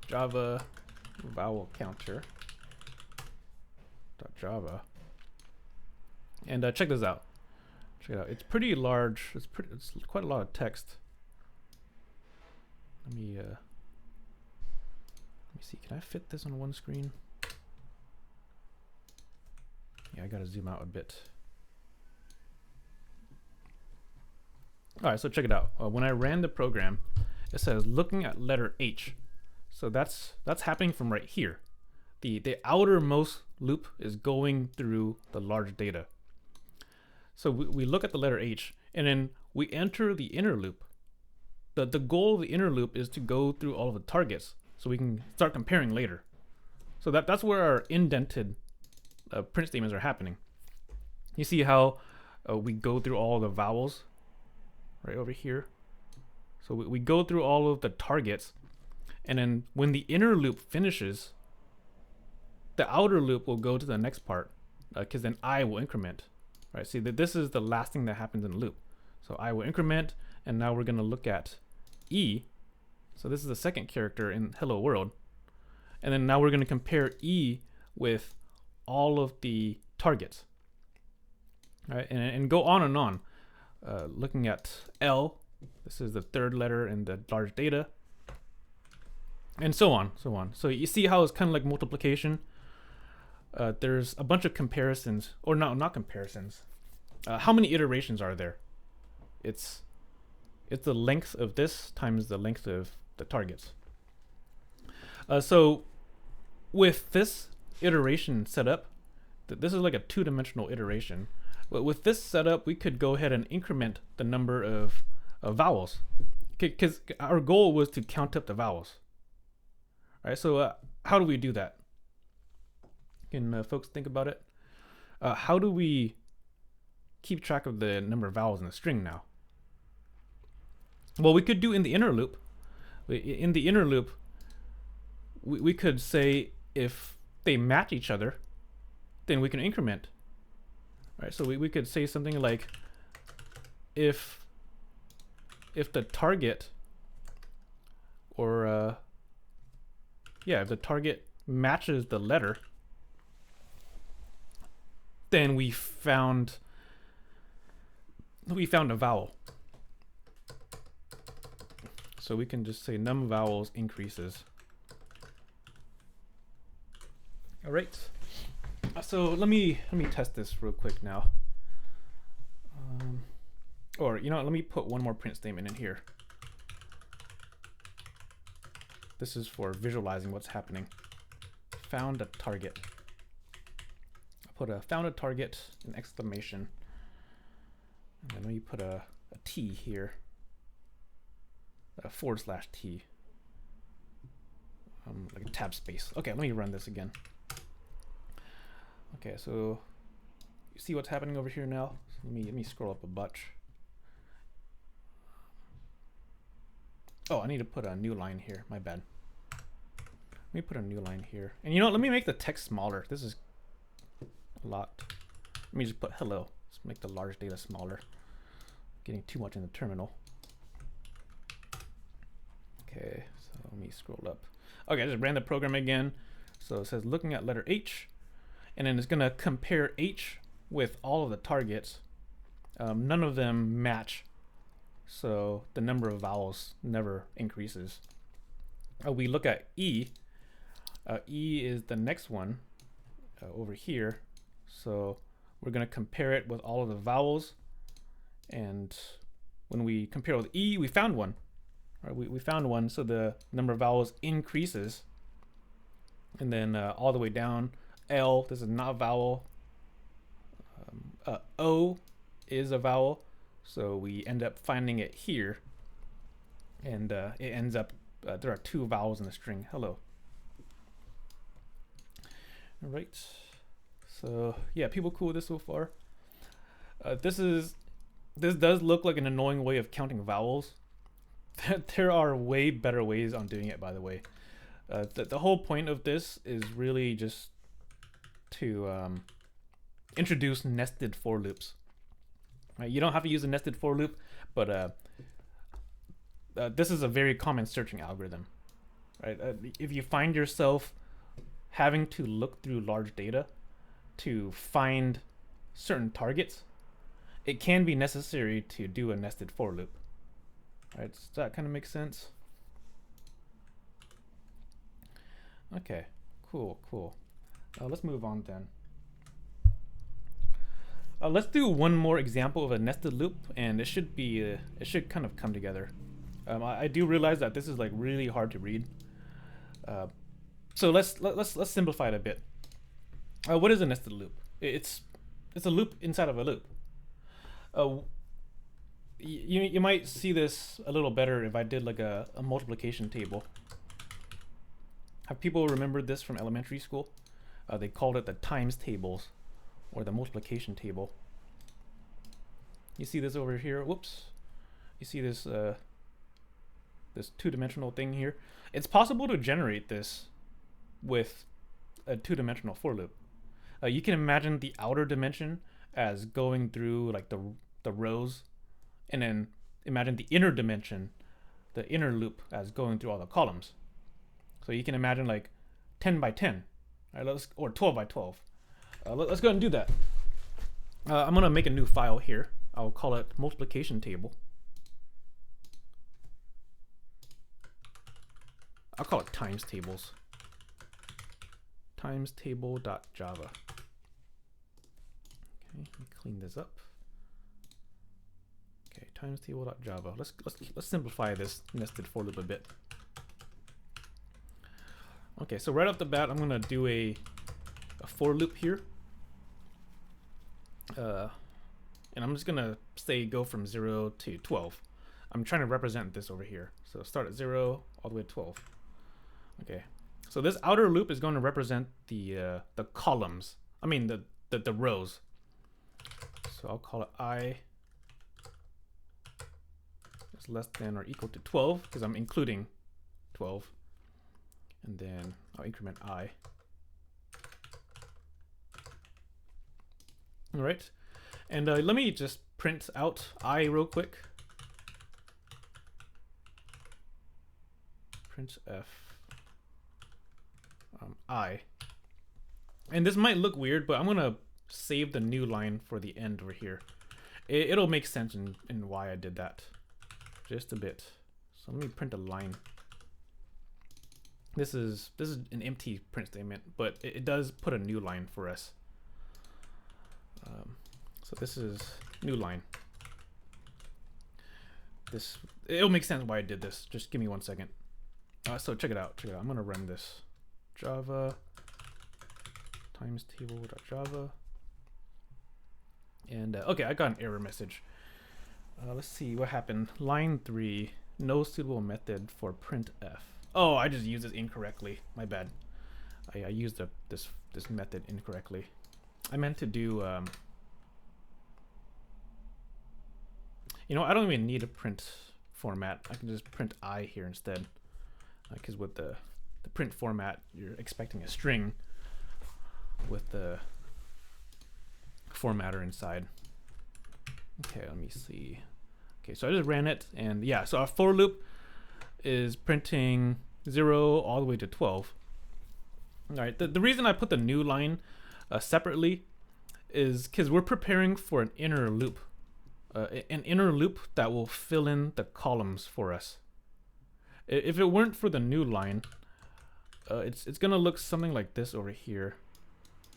S1: Java vowel counter .java, and check this out. Check it out. It's pretty large. It's quite a lot of text. Let me see. Can I fit this on one screen? Yeah, I gotta zoom out a bit. All right, so check it out. When I ran the program, it says looking at letter H. So that's happening from right here. The outermost loop is going through the large data. So we look at the letter H, and then we enter the inner loop. The goal of the inner loop is to go through all of the targets, so we can start comparing later. So that's where our indented print statements are happening. You see how we go through all the vowels right over here. So we go through all of the targets, and then when the inner loop finishes, the outer loop will go to the next part, because then I will increment. Right? See that this is the last thing that happens in the loop. So I will increment, and now we're going to look at E. So this is the second character in Hello World, and then now we're going to compare E with all of the targets. All right, and go on and on. Looking at L, this is the third letter in the large data, and so on, so on. So you see how it's kind of like multiplication. There's a bunch of comparisons, or not comparisons. How many iterations are there? It's the length of this times the length of the targets. So with this iteration setup, this is like a two-dimensional iteration. But with this setup, we could go ahead and increment the number of vowels, because our goal was to count up the vowels. All right, so how do we do that? Can folks think about it? How do we keep track of the number of vowels in the string now? Well, we could do in the inner loop. In the inner loop, we could say if they match each other, then we can increment. Right? So we could say something like if the target or if the target matches the letter, then we found a vowel. So we can just say num vowels increases. All right. So let me test this real quick now. Or you know what, let me put one more print statement in here. This is for visualizing what's happening. Found a target. I'll put a found a target, an exclamation. And then let me put a T here. A /T. Like a tab space. Okay, let me run this again. Okay, so you see what's happening over here now? So let me scroll up a bunch. Oh, I need to put a new line here. My bad. Let me put a new line here. And you know what? Let me make the text smaller. This is a lot. Let me just put hello. Let's make the large data smaller. Getting too much in the terminal. Okay, so let me scroll up. Okay, I just ran the program again. So it says looking at letter H, and then it's gonna compare H with all of the targets. None of them match, so the number of vowels never increases. We look at E. E is the next one over here. So we're gonna compare it with all of the vowels, and when we compare with E, we found one. Right, we found one, so the number of vowels increases. And then all the way down, L, this is not a vowel. O is a vowel, so we end up finding it here. And it ends up, there are 2 vowels in the string, hello. All right, so yeah, people cool with this so far. This does look like an annoying way of counting vowels. There are way better ways on doing it, by the way. The whole point of this is really just to introduce nested for loops. Right? You don't have to use a nested for loop, but this is a very common searching algorithm. Right? If you find yourself having to look through large data to find certain targets, it can be necessary to do a nested for loop. Right, does that kind of make sense? Okay, cool. Let's move on then. Let's do one more example of a nested loop, and it should kind of come together. I do realize that this is like really hard to read. So let's simplify it a bit. What is a nested loop? It's a loop inside of a loop. You might see this a little better if I did like a multiplication table. Have people remembered this from elementary school? They called it the times tables or the multiplication table. You see this over here? Whoops. You see this this 2-dimensional thing here? It's possible to generate this with a 2-dimensional for loop. You can imagine the outer dimension as going through like the rows, and then imagine the inner dimension, the inner loop, as going through all the columns. So you can imagine like 10 by 10, right? Or 12 by 12. Let's go ahead and do that. I'm gonna make a new file here. I'll call it multiplication table. I'll call it times tables. Times table.java. Okay, let me clean this up. Okay, times table.java. Let's simplify this nested for loop a bit. Okay, so right off the bat, I'm gonna do a for loop here. And I'm just gonna say go from 0 to 12. I'm trying to represent this over here. So start at 0 all the way to 12. Okay, so this outer loop is going to represent the columns. I mean the the rows. So I'll call it I is less than or equal to 12 because I'm including 12. And then I'll increment I. All right. And let me just print out I real quick. Print F I. And this might look weird, but I'm gonna save the new line for the end over here. It'll make sense in why I did that. Just a bit. So let me print a line. This is an empty print statement, but it does put a new line for us. So this is new line. It'll make sense why I did this. Just give me 1 second. So check it out. Check it out. I'm gonna run this. Java times table.java. And okay, I got an error message. Let's see what happened. Line 3, no suitable method for printf. Oh, I just used this incorrectly. My bad. I used this method incorrectly. I meant to do. You know, I don't even need a print format. I can just print I here instead. Because with the print format, you're expecting a string with the formatter inside. Okay, let me see. Okay, so I just ran it, and yeah, so our for loop is printing 0 all the way to 12. All right, the reason I put the new line separately is because we're preparing for an inner loop. An inner loop that will fill in the columns for us. If it weren't for the new line, it's gonna look something like this over here.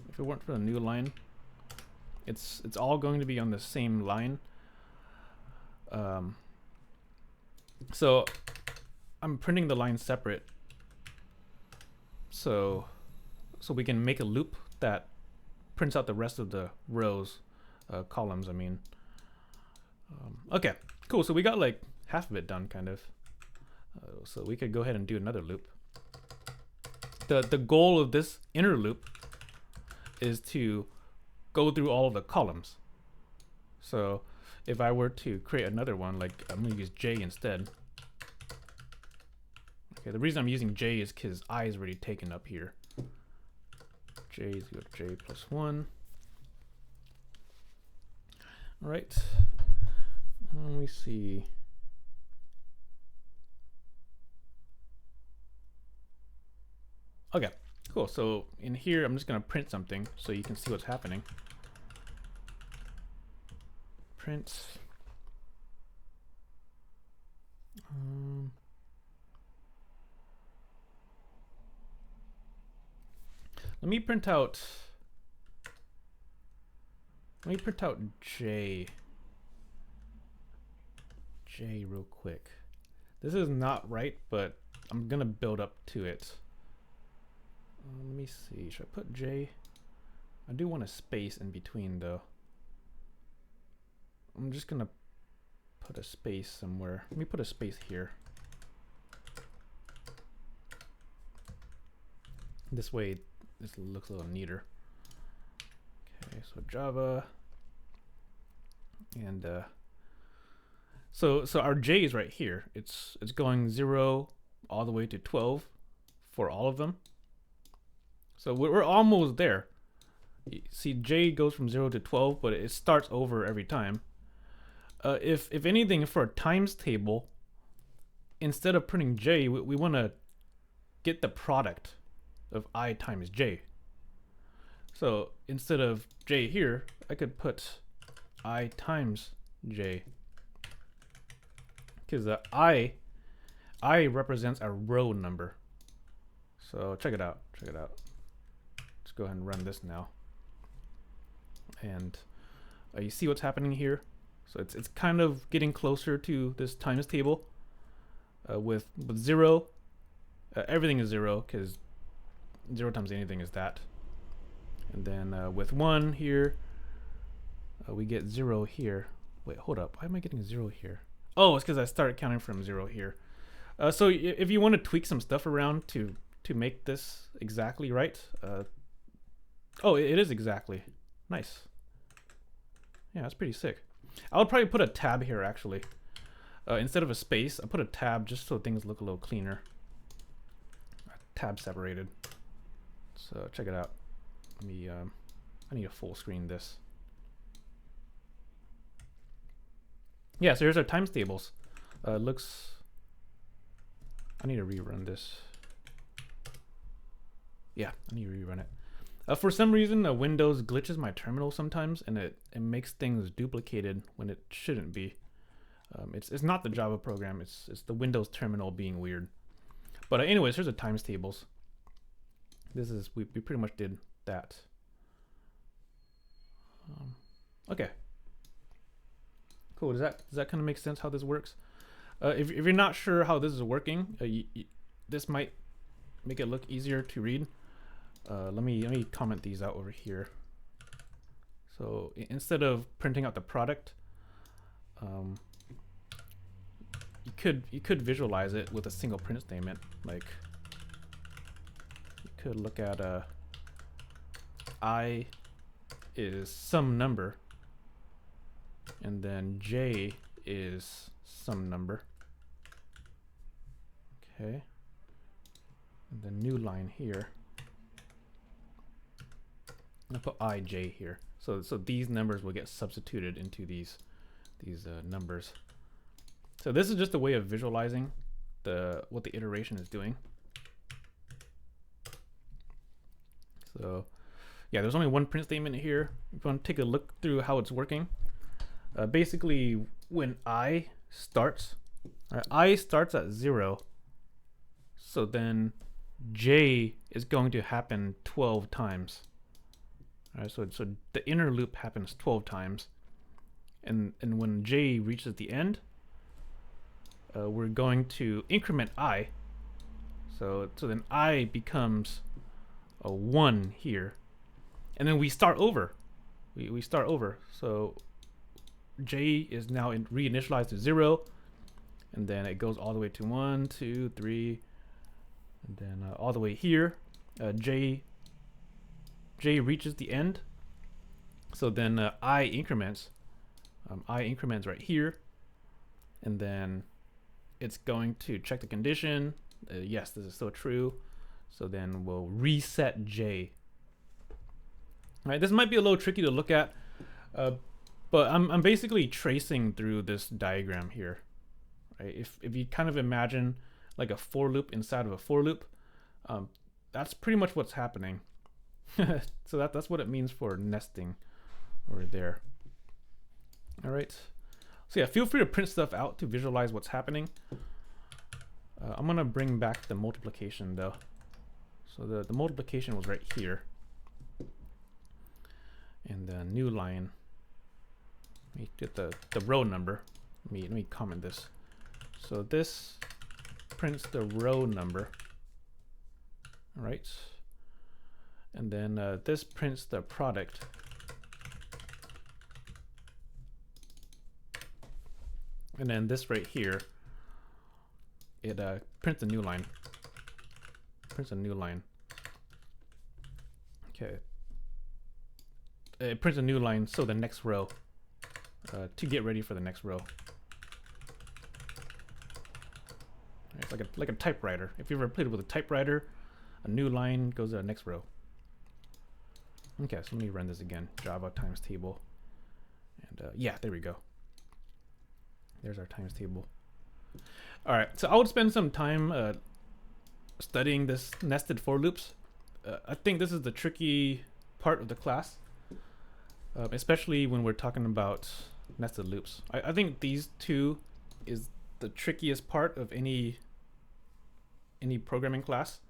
S1: If it weren't for the new line, it's all going to be on the same line. So I'm printing the line separate, so we can make a loop that prints out the rest of the rows, columns. I mean. Okay, cool. So we got like half of it done, kind of. So we could go ahead and do another loop. The goal of this inner loop is to go through all of the columns. So if I were to create another one, like I'm gonna use J instead. Okay, the reason I'm using J is because I is already taken up here. J is equal to J plus 1. All right. Let me see. Okay, cool. So in here, I'm just gonna print something so you can see what's happening. Print. Let me print out J real quick. This is not right, but I'm gonna build up to it. Let me see. Should I put J? I do want a space in between though. I'm just gonna put a space somewhere. Let me put a space here. This way this looks a little neater. Okay, so Java and so our J is right here. It's going 0 all the way to 12 for all of them. So we're almost there. You see, J goes from 0 to 12, but it starts over every time. If anything, for a times table, instead of printing J, we want to get the product of I times J. So instead of J here, I could put I times J. Because the I represents a row number. So check it out. Check it out. Let's go ahead and run this now. And you see what's happening here. So it's kind of getting closer to this times table. With 0, everything is 0 because 0 times anything is that. And then with 1 here, we get 0 here. Wait, hold up. Why am I getting 0 here? Oh, it's because I started counting from 0 here. So if you want to tweak some stuff around to make this exactly right, oh, it is exactly. Nice. Yeah, that's pretty sick. I would probably put a tab here actually. Instead of a space, I put a tab just so things look a little cleaner. Tab separated. So check it out. Let me, I need to full screen this. Yeah, so here's our times tables. Looks, I need to rerun this. Yeah, I need to rerun it. For some reason, Windows glitches my terminal sometimes, and it makes things duplicated when it shouldn't be. It's not the Java program, it's the Windows terminal being weird. But anyways, here's the times tables. This is, we pretty much did that. Okay. Cool, does that kind of make sense how this works? If you're not sure how this is working, this might make it look easier to read. Let me comment these out over here. So instead of printing out the product, you could visualize it with a single print statement. Like you could look at I is some number, and then J is some number. Okay, and the new line here. I'll put IJ here. So these numbers will get substituted into these numbers. So this is just a way of visualizing what the iteration is doing. So yeah, there's only one print statement here. If you want to take a look through how it's working, basically when I starts, I starts at 0. So then J is going to happen 12 times. Alright, so the inner loop happens 12 times, and when J reaches the end, we're going to increment I. So then I becomes a 1 here, and then we start over. We start over. So J is now reinitialized to 0, and then it goes all the way to 1, 2, 3, and then all the way here. J reaches the end, so then I increments right here, and then it's going to check the condition. Yes, this is still true, so then we'll reset J. All right, this might be a little tricky to look at, but I'm basically tracing through this diagram here. Right? If you kind of imagine like a for loop inside of a for loop, that's pretty much what's happening. So that's what it means for nesting over there. All right. So yeah, feel free to print stuff out to visualize what's happening. I'm gonna bring back the multiplication though. So the multiplication was right here. And the new line, let me get the row number. Let me comment this. So this prints the row number. All right. And then this prints the product. And then this right here, it prints a new line. Prints a new line. Okay. It prints a new line, so the next row, to get ready for the next row. It's like a typewriter. If you ever played with a typewriter, a new line goes to the next row. Okay, so let me run this again. Java times table. And yeah, there we go. There's our times table. All right, so I would spend some time studying this nested for loops. I think this is the tricky part of the class, especially when we're talking about nested loops. I think these two is the trickiest part of any programming class.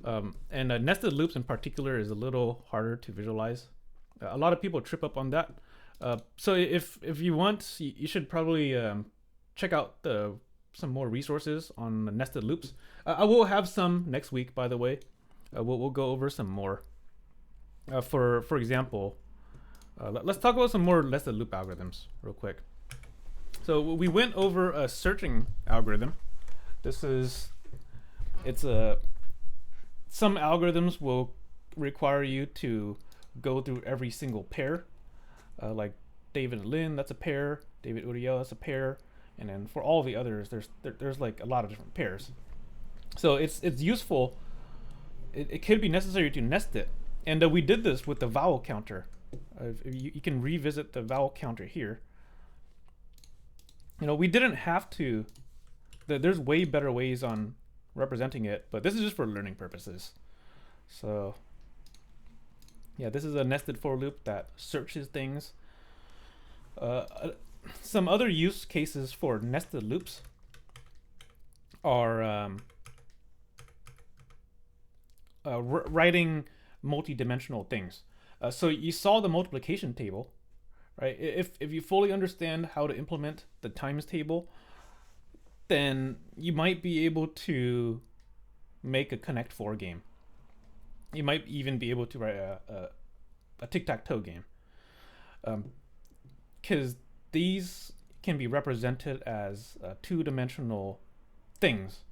S1: And nested loops in particular is a little harder to visualize. A lot of people trip up on that. So if you want, you should probably check out some more resources on nested loops. I will have some next week, by the way. We'll go over some more. For example, let's talk about some more nested loop algorithms real quick. So we went over a searching algorithm. Some algorithms will require you to go through every single pair. Like David and Lynn, that's a pair. David Uriel, that's a pair. And then for all the others, there's like a lot of different pairs. So it's useful. It could be necessary to nest it, and we did this with the vowel counter. You can revisit the vowel counter here. We didn't have to. There's way better ways on representing it, but this is just for learning purposes. So yeah, this is a nested for loop that searches things. Some other use cases for nested loops are writing multi-dimensional things. So you saw the multiplication table, right? If you fully understand how to implement the times table, then you might be able to make a Connect 4 game. You might even be able to write a tic-tac-toe game. Because these can be represented as two-dimensional things.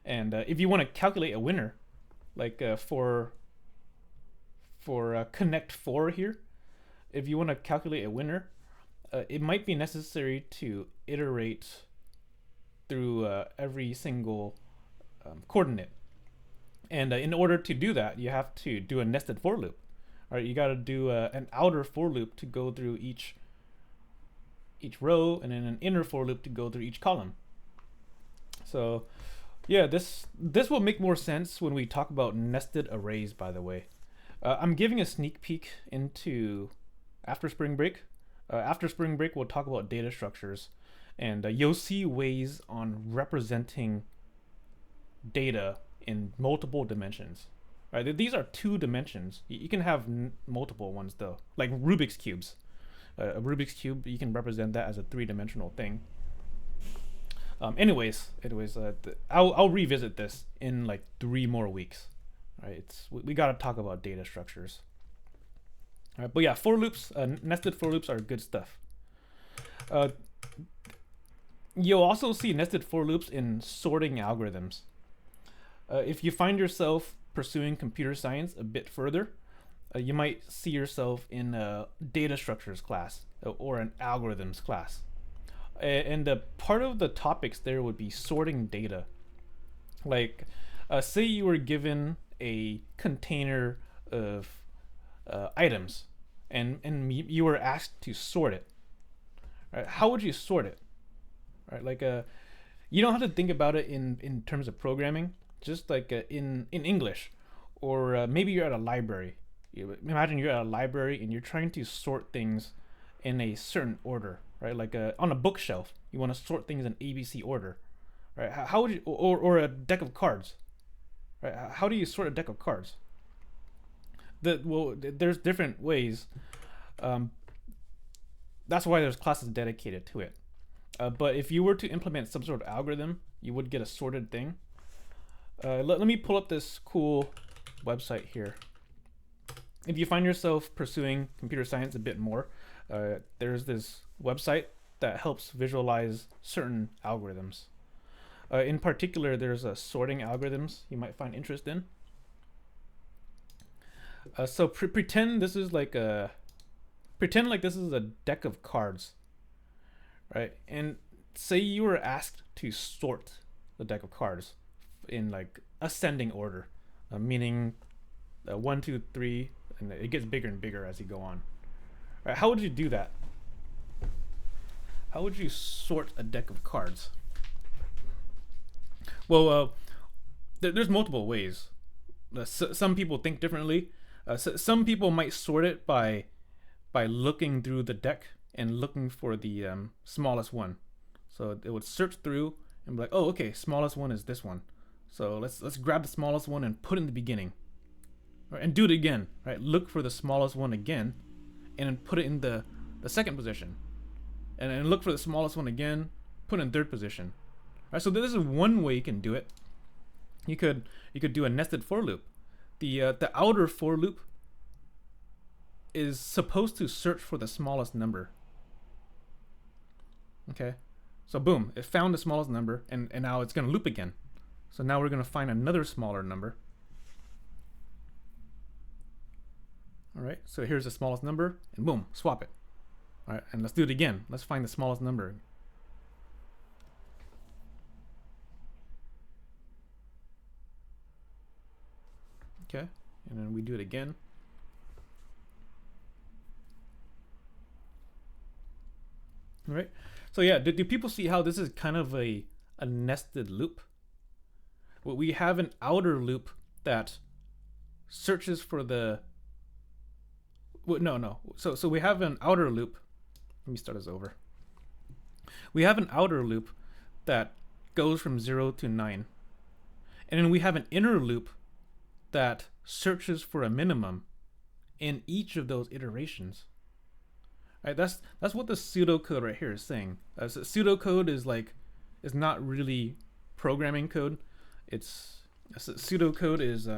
S1: And if you want to calculate a winner, like for Connect 4 here, if you want to calculate a winner, it might be necessary to iterate through every single coordinate. And in order to do that, you have to do a nested for loop. All right, you got to do an outer for loop to go through each row, and then an inner for loop to go through each column. So yeah, this will make more sense when we talk about nested arrays, by the way. I'm giving a sneak peek into after spring break. After spring break, we'll talk about data structures, and you'll see ways on representing data in multiple dimensions. Right? These are 2 dimensions. You can have multiple ones though, like Rubik's cubes. A Rubik's cube, you can represent that as a 3-dimensional thing. Anyways, I'll revisit this in like 3 more weeks. Right? We got to talk about data structures. All right, but yeah, for loops, nested for loops are good stuff. You'll also see nested for loops in sorting algorithms. If you find yourself pursuing computer science a bit further, you might see yourself in a data structures class or an algorithms class. And part of the topics there would be sorting data. Like, say you were given a container of items, and you were asked to sort it. Right? How would you sort it? Right? Like, you don't have to think about it in terms of programming. Just like in English, or maybe you're at a library. Imagine you're at a library and you're trying to sort things in a certain order, right? Like on a bookshelf, you want to sort things in ABC order, right? How would you, or a deck of cards, right? How do you sort a deck of cards? There's different ways. That's why there's classes dedicated to it. But if you were to implement some sort of algorithm, you would get a sorted thing. Let me pull up this cool website here. If you find yourself pursuing computer science a bit more, there's this website that helps visualize certain algorithms. In particular, there's sorting algorithms you might find interest in. So pretend this is like this is a deck of cards, right? And say you were asked to sort the deck of cards in like ascending order, meaning 1, 2, 3, and it gets bigger and bigger as you go on. Right, how would you do that? How would you sort a deck of cards? Well, there's multiple ways. Some people think differently. Some people might sort it by looking through the deck and looking for the smallest one. So it would search through and be like, oh, okay, smallest one is this one. So let's grab the smallest one and put it in the beginning. Right, and do it again. Right? Look for the smallest one again, and then put it in the second position. And then look for the smallest one again, put it in third position. Right, so this is one way you can do it. You could do a nested for loop. The outer for loop is supposed to search for the smallest number. Okay, so boom, it found the smallest number, and now it's going to loop again. So now we're going to find another smaller number. All right, so here's the smallest number, and boom, swap it. All right, and let's do it again. Let's find the smallest number. Okay, and then we do it again. All right, so yeah, do people see how this is kind of a nested loop? Well, we have an outer loop that searches for the, well, no. So we have an outer loop. Let me start this over. We have an outer loop that goes from 0 to 9. And then we have an inner loop that searches for a minimum in each of those iterations. Right? That's what the pseudocode right here is saying. So pseudocode is not really programming code. It's pseudocode is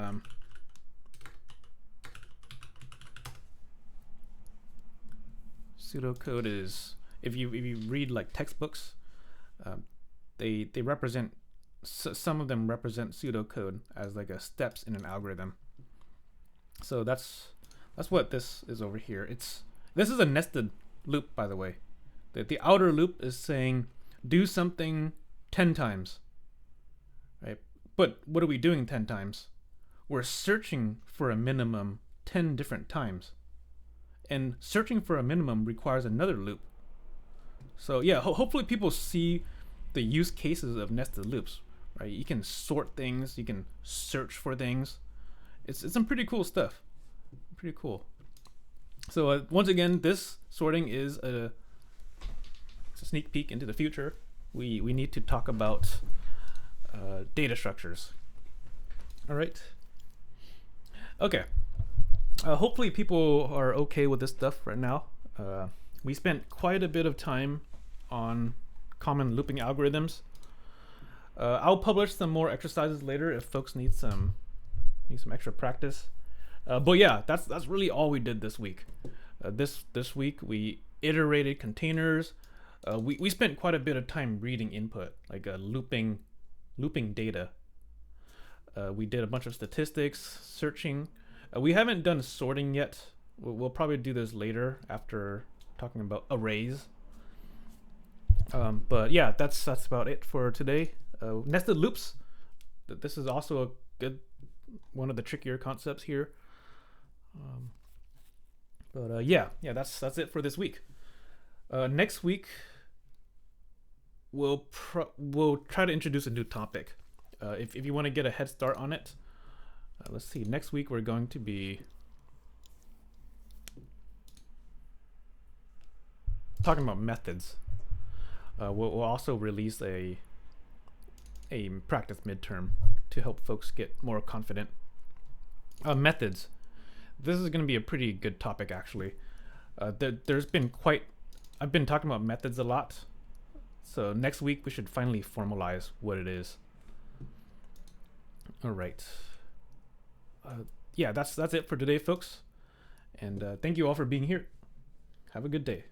S1: pseudocode is, if you read like textbooks, they represent, some of them represent pseudocode as like a steps in an algorithm. So that's what this is over here. This is a nested loop, by the way. The outer loop is saying do something 10 times, right? But what are we doing 10 times? We're searching for a minimum 10 different times. And searching for a minimum requires another loop. So yeah, hopefully people see the use cases of nested loops, right? You can sort things, you can search for things. It's some pretty cool stuff. Pretty cool. So once again, this sorting is it's a sneak peek into the future. We need to talk about data structures. All right. Okay. Hopefully people are okay with this stuff right now. We spent quite a bit of time on common looping algorithms. I'll publish some more exercises later if folks need some extra practice. But yeah, that's really all we did this week. This week we iterated containers. We spent quite a bit of time reading input, like looping data. We did a bunch of statistics, searching. We haven't done sorting yet. We'll probably do this later after talking about arrays. But yeah, that's about it for today. Nested loops. This is also a good one of the trickier concepts here. Yeah, that's it for this week. Next week we'll try to introduce a new topic. If you want to get a head start on it, let's see. Next week we're going to be talking about methods. We'll also release a practice midterm to help folks get more confident. Methods. This is going to be a pretty good topic, actually. I've been talking about methods a lot. So next week we should finally formalize what it is. All right. Yeah, that's it for today, folks. And thank you all for being here. Have a good day.